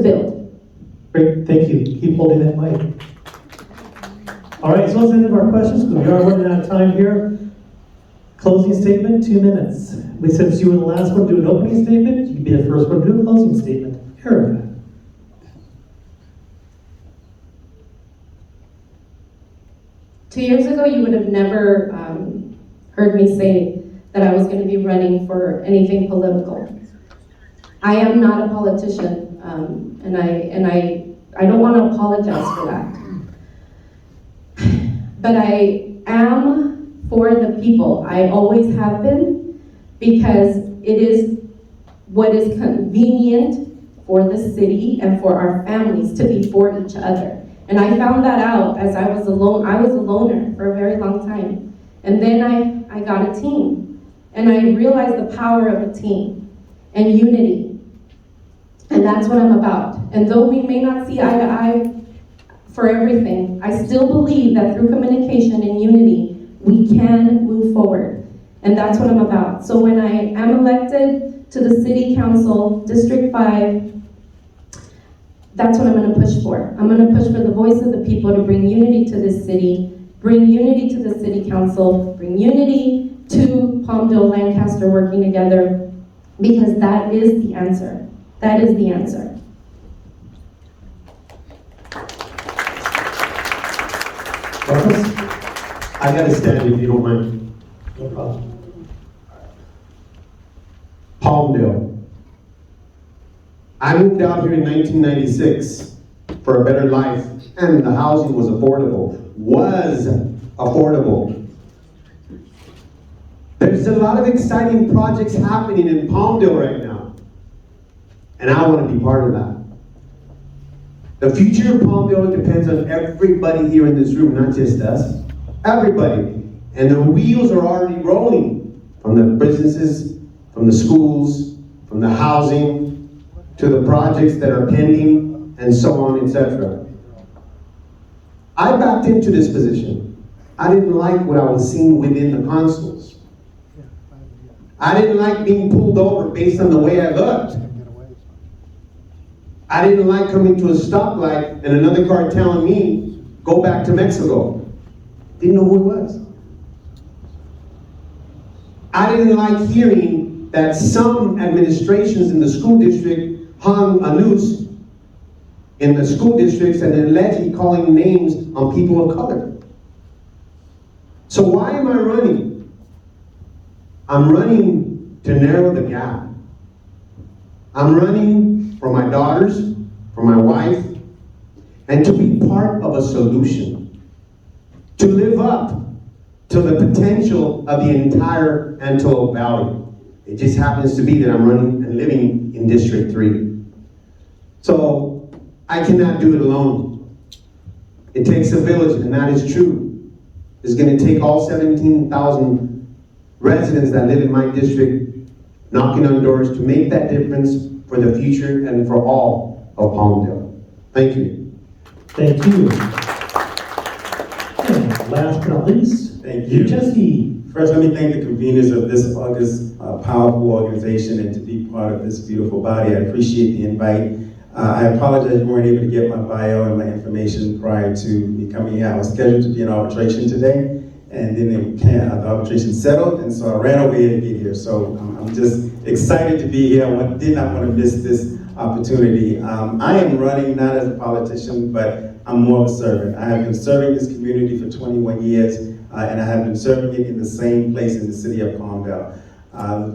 build. Great, thank you. Keep holding that mic. All right, so that's the end of our questions, because we are running out of time here. Closing statement, 2 minutes. Since you were the last one to do an opening statement, you can be the first one to do a closing statement. Erica. Two years ago, you would have never heard me say that I was going to be running for anything political. I am not a politician, and I don't want to apologize for that. But I am for the people. I always have been, because it is what is convenient for the city and for our families to be for each other. And I found that out as I was alone. I was a loner for a very long time. And then I got a team. And I realized the power of a team and unity. And that's what I'm about. And though we may not see eye to eye for everything, I still believe that through communication and unity, we can move forward. And that's what I'm about. So when I am elected to the City Council, District 5, that's what I'm going to push for. I'm going to push for the voice of the people to bring unity to this city, bring unity to the City Council, bring unity to Palmdale, Lancaster working together, because that is the answer. That is the answer. Marcus? I gotta stand if you don't mind. No problem. Palmdale. I moved out here in 1996 for a better life, and the housing was affordable. There's a lot of exciting projects happening in Palmdale right now, and I want to be part of that. The future of Palmdale depends on everybody here in this room, not just us. Everybody. And the wheels are already rolling, from the businesses, from the schools, from the housing, to the projects that are pending, and so on, etc. I backed into this position. I didn't like what I was seeing within the consoles. I didn't like being pulled over based on the way I looked. I didn't like coming to a stoplight and another car telling me, go back to Mexico. Didn't know who it was. I didn't like hearing that some administrations in the school district hung a noose in the school districts and allegedly calling names on people of color. So why am I running? I'm running to narrow the gap. I'm running for my daughters, for my wife, and to be part of a solution. To live up to the potential of the entire Antelope Valley. It just happens to be that I'm running and living in District 3. So I cannot do it alone. It takes a village, and that is true. It's going to take all 17,000 residents that live in my district knocking on doors to make that difference for the future and for all of Palmdale. Thank you. Thank you. And last but not least, Thank you. Jesse. First, let me thank the conveners of this August powerful organization and to be part of this beautiful body. I appreciate the invite. I apologize you weren't able to get my bio and my information prior to me coming here. I was scheduled to be in arbitration today, and then the arbitration settled, and so I ran over here to get here. So I'm just excited to be here. I did not want to miss this opportunity. I am running not as a politician, but I'm more of a servant. I have been serving this community for 21 years, and I have been serving it in the same place in the city of Palmdale.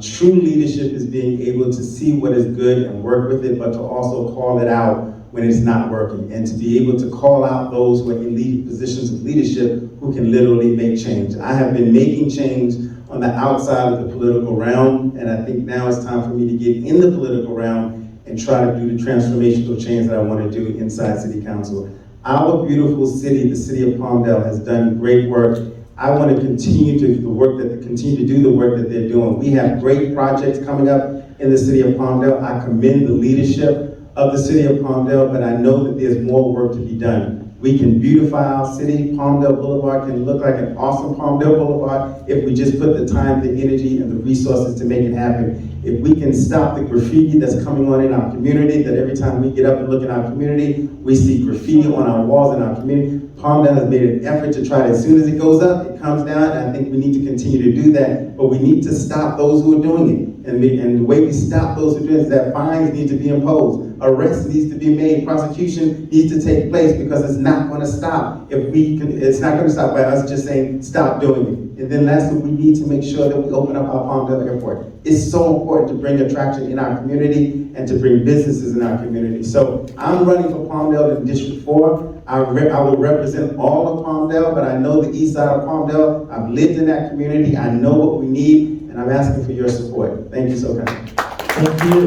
True leadership is being able to see what is good and work with it, but to also call it out when it's not working, and to be able to call out those who are in lead positions of leadership who can literally make change. I have been making change on the outside of the political realm, and I think now it's time for me to get in the political realm and try to do the transformational change that I want to do inside City Council. Our beautiful city, the city of Palmdale, has done great work. I want to continue to do the work that they're doing. We have great projects coming up in the city of Palmdale. I commend the leadership of the city of Palmdale, but I know that there's more work to be done. We can beautify our city. Palmdale Boulevard can look like an awesome Palmdale Boulevard if we just put the time, the energy, and the resources to make it happen. If we can stop the graffiti that's coming on in our community, that every time we get up and look in our community, we see graffiti on our walls in our community. Palmdale has made an effort to try to, as soon as it goes up, it comes down, and I think we need to continue to do that, but we need to stop those who are doing it. And the way we stop those who are doing it is that fines need to be imposed. Arrest needs to be made, prosecution needs to take place, because it's not going to stop it's not going to stop by us just saying stop doing it. And then lastly, we need to make sure that we open up our Palmdale Airport. It's so important to bring attraction in our community and to bring businesses in our community. So I'm running for Palmdale in District 4. I will represent all of Palmdale, but I know the east side of Palmdale. I've lived in that community. I know what we need, and I'm asking for your support. Thank you so much. Thank you.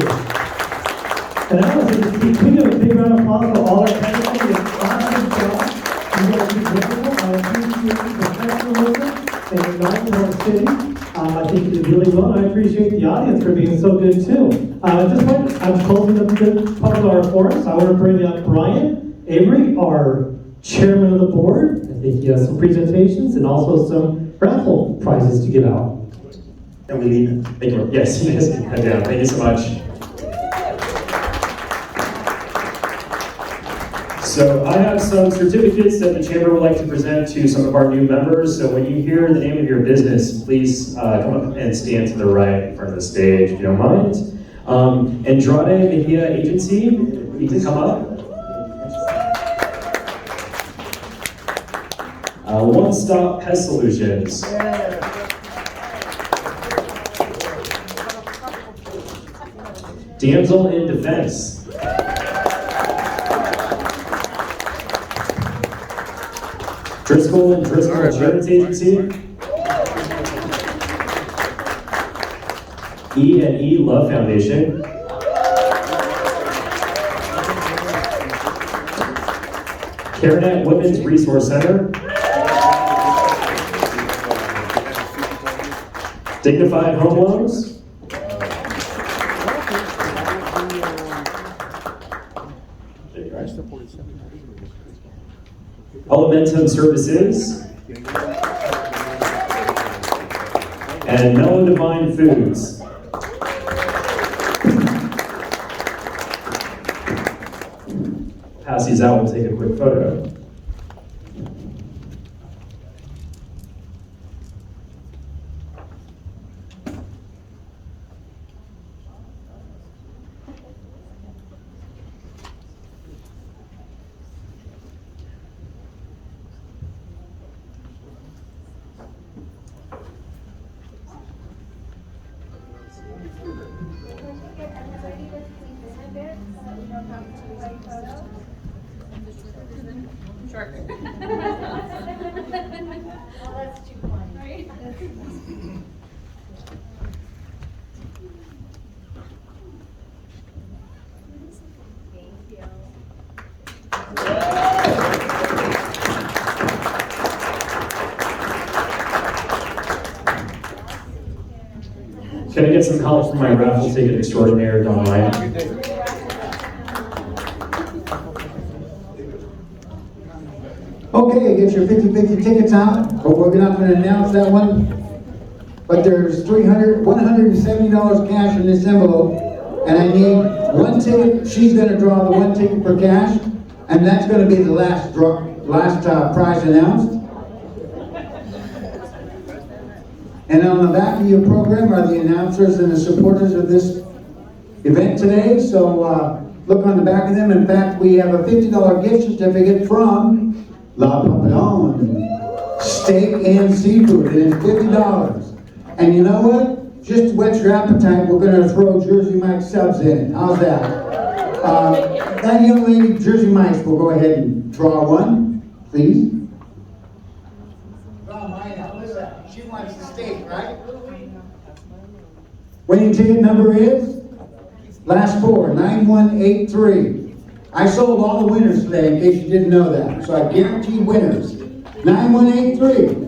And I want to can we do a big round of applause for all our candidates? It's awesome job. You guys are wonderful. I appreciate the professionalism and acknowledgement of the city. I think you did really well, and I appreciate the audience for being so good too. At this point, I'm closing up the part of our forum, so I want to bring up Brian Avery, our chairman of the board. I think he has some presentations and also some raffle prizes to give out. Can we leave it? Thank you. Yes, head down. Thank you so much. So I have some certificates that the chamber would like to present to some of our new members. So when you hear the name of your business, please come up and stand to the right in front of the stage, if you don't mind. Andrade Mejia Agency, you can come up. One Stop Pest Solutions. Damsel in Defense. Driscoll and Driscoll Insurance Agency. E&E Love Foundation. CareNet Women's Resource Center, Dignified Home Loans, Elementum Services, and Mellow Divine Foods. Pass these out, we'll take a quick photo. Can I get some help from my raffle ticket extraordinaire, Don Ryan? Okay, get your 50-50 tickets out, but we're not going to announce that one. But there's $170 cash in this envelope, and I need one ticket. She's going to draw the one ticket for cash, and that's going to be the last prize announced. And on the back of your program are the announcers and the supporters of this event today. So look on the back of them. In fact, we have a $50 gift certificate from La Papillon Steak and Seafood. It is $50. And you know what? Just to whet your appetite, we're going to throw Jersey Mike subs in. How's that? That young lady, Jersey Mike's, will go ahead and draw one, please. Draw mine out. Listen, she wants the steak, right? Winning ticket number is last four, 9183. I sold all the winners today, in case you didn't know that. So I guarantee winners. 9183.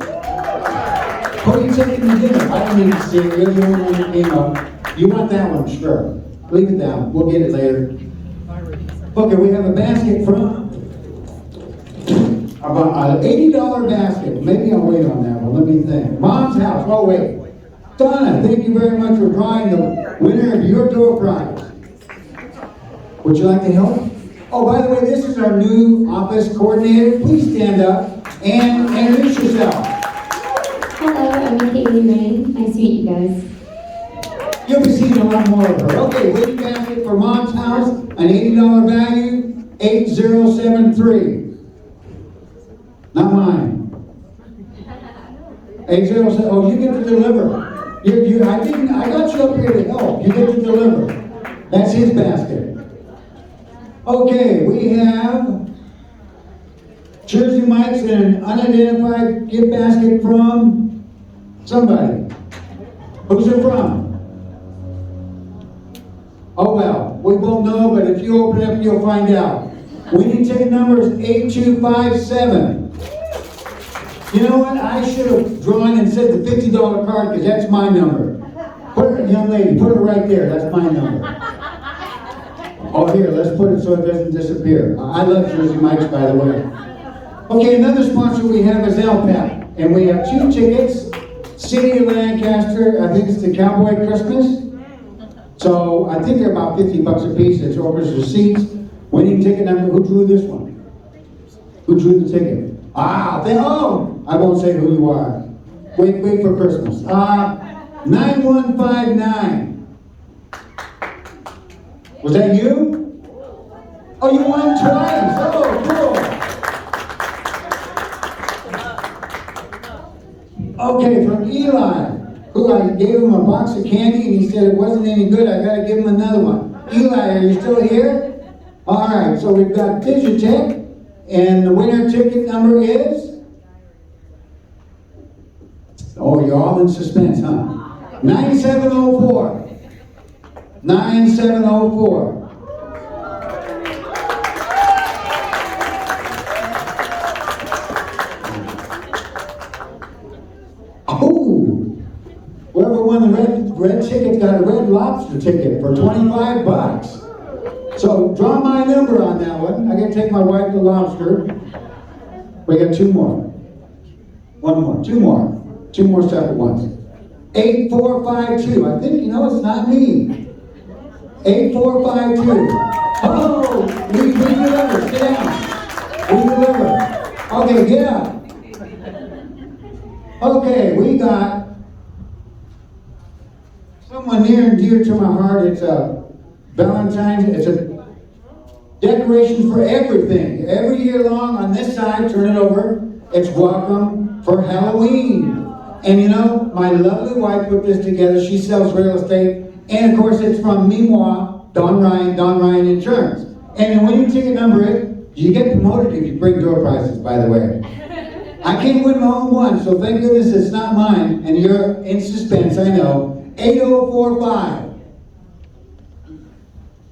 What are you taking to dinner? I don't need to see it. You're the only one that came up. You want that one? Sure. Leave it down. We'll get it later. Okay, we have a basket from about an $80 basket. Maybe I'll wait on that one. Let me think. Mom's House. Oh, wait. Donna, thank you very much for drawing the winner of your door prize. Would you like to help? Oh, by the way, this is our new office coordinator. Please stand up and introduce yourself. Hello, I'm Caitlin Rain. Nice to meet you guys. You'll be seeing a lot more of her. Okay, waiting basket for Mom's House, an $80 value, 8073. Not mine. 807. Oh, you get to deliver. I got you up here to help. You get to deliver. That's his basket. Okay, we have Jersey Mike's and an unidentified gift basket from somebody. Who's it from? Oh well, we won't know, but if you open it up, you'll find out. Winning ticket number is 8257. You know what? I should have drawn and said the $50 card because that's my number. Put it, young lady, put it right there. That's my number. Oh, here, let's put it so it doesn't disappear. I love Jersey Mike's, by the way. Okay, another sponsor we have is LPAP. And we have 2 tickets. City of Lancaster, I think it's the Cowboy Christmas. So I think they're about $50 a piece. It's orders receipts. Winning ticket number, who drew this one? Who drew the ticket? I won't say who you are. Wait for Christmas. 9159. Was that you? Oh, you won twice. Oh, cool. Okay, from Eli, who I gave him a box of candy and he said it wasn't any good. I got to give him another one. Eli, are you still here? All right, so we've got Digitech, and the winner ticket number is? Oh, you're all in suspense, huh? 9704. 9704. Whoever won the red ticket got a Red Lobster ticket for 25 bucks. So draw my number on that one. I gotta take my wife to Lobster. We got two more. One more, two more. Two more separate ones. 8452. I think, it's not me. 8452. Oh, we deliver. Sit down. We deliver. Okay, get up. Okay, we got someone near and dear to my heart. It's a Valentine's. It's a decorations for everything. Every year long on this side, turn it over. It's welcome for Halloween. And my lovely wife put this together. She sells real estate. And of course, it's from Meanwhile, Don Ryan Insurance. And when you ticket number it, you get promoted if you bring door prizes, by the way. I can't win my own one, so thank goodness it's not mine. And you're in suspense, I know. 8045.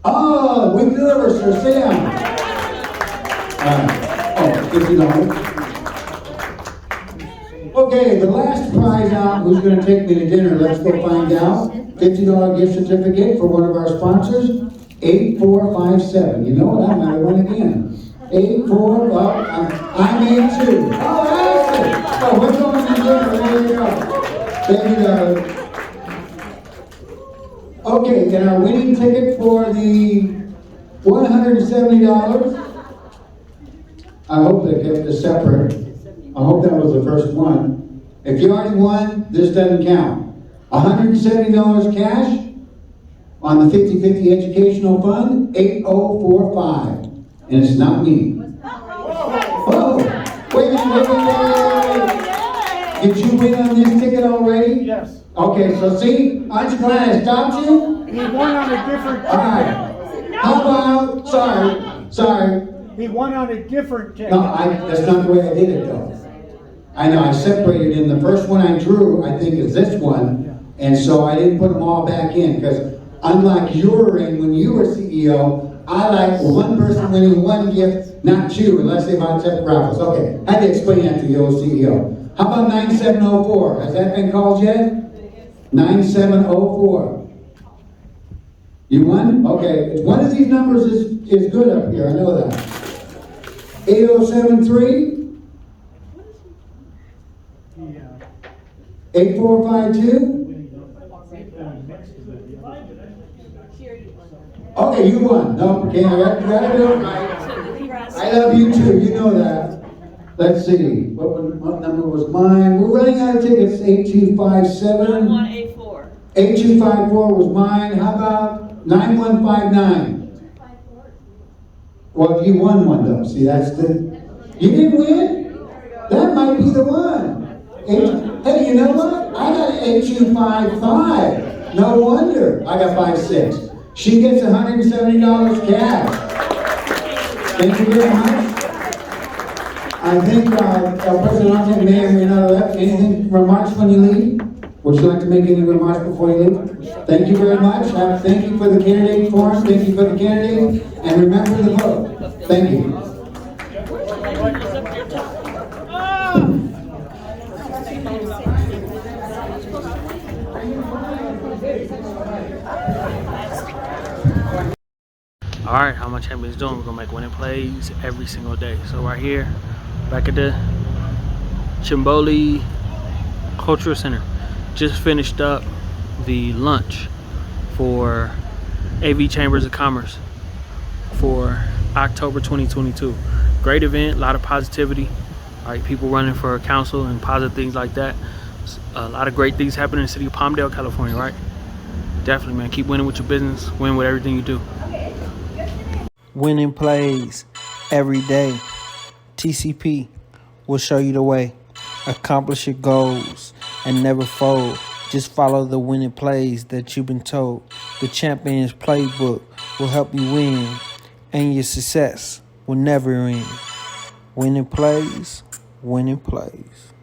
Oh, we deliver, sir. Sit down. $50. Okay, the last prize out, who's going to take me to dinner? Let's go find out. $50 gift certificate for one of our sponsors. 8457. You know what? I'm out of one again. 84. Well, I made two. Oh, Ashley. Oh, we're going to dinner. There you go. Thank you, darling. Okay, and our winning ticket for the $170. I hope they kept this separate. I hope that was the first one. If you already won, this doesn't count. $170 cash on the 50/50 Educational Fund, 8045. And it's not me. Oh, wait a minute. Did you win on this ticket already? Yes. Okay, so see, aren't you glad I stopped you? He won on a different ticket. All right. How about, sorry. He won on a different ticket. No, that's not the way I did it though. I know, I separated in. The first one I drew, I think, is this one. And so I didn't put them all back in because unlike your ring when you were CEO, I like one person winning one gift, not two, unless they bought separate raffles. Okay, I had to explain that to the old CEO. How about 9704? Has that been called yet? 9704. You won? Okay, one of these numbers is good up here, I know that. 8073. 8452. Okay, you won. No, okay, you gotta do it right. I love you too, you know that. Let's see, what number was mine? We're running out of tickets, 8257. 9184. 8254 was mine. How about 9159? Well, you won one though. See, that's the... You didn't win? That might be the one. Hey, you know what? I got 8255. No wonder. I got 56. She gets $170 cash. Thank you very much. I think President Ante may or may not have left. Anything, remarks when you leave? Would you like to make any remarks before you leave? Thank you very much. Thank you for the candidate forum. Thank you for the candidate. And remember the vote. Thank you. All right, how my champions doing? We're gonna make winning plays every single day. So right here, back at the Chimboli Cultural Center, just finished up the lunch for AV Chambers of Commerce for October 2022. Great event, a lot of positivity. All right, people running for council and positive things like that. A lot of great things happening in the city of Palmdale, California, right? Definitely, man. Keep winning with your business. Win with everything you do. Winning plays every day. TCP will show you the way. Accomplish your goals and never fold. Just follow the winning plays that you've been told. The Champion's Playbook will help you win, and your success will never end. Winning plays, winning plays.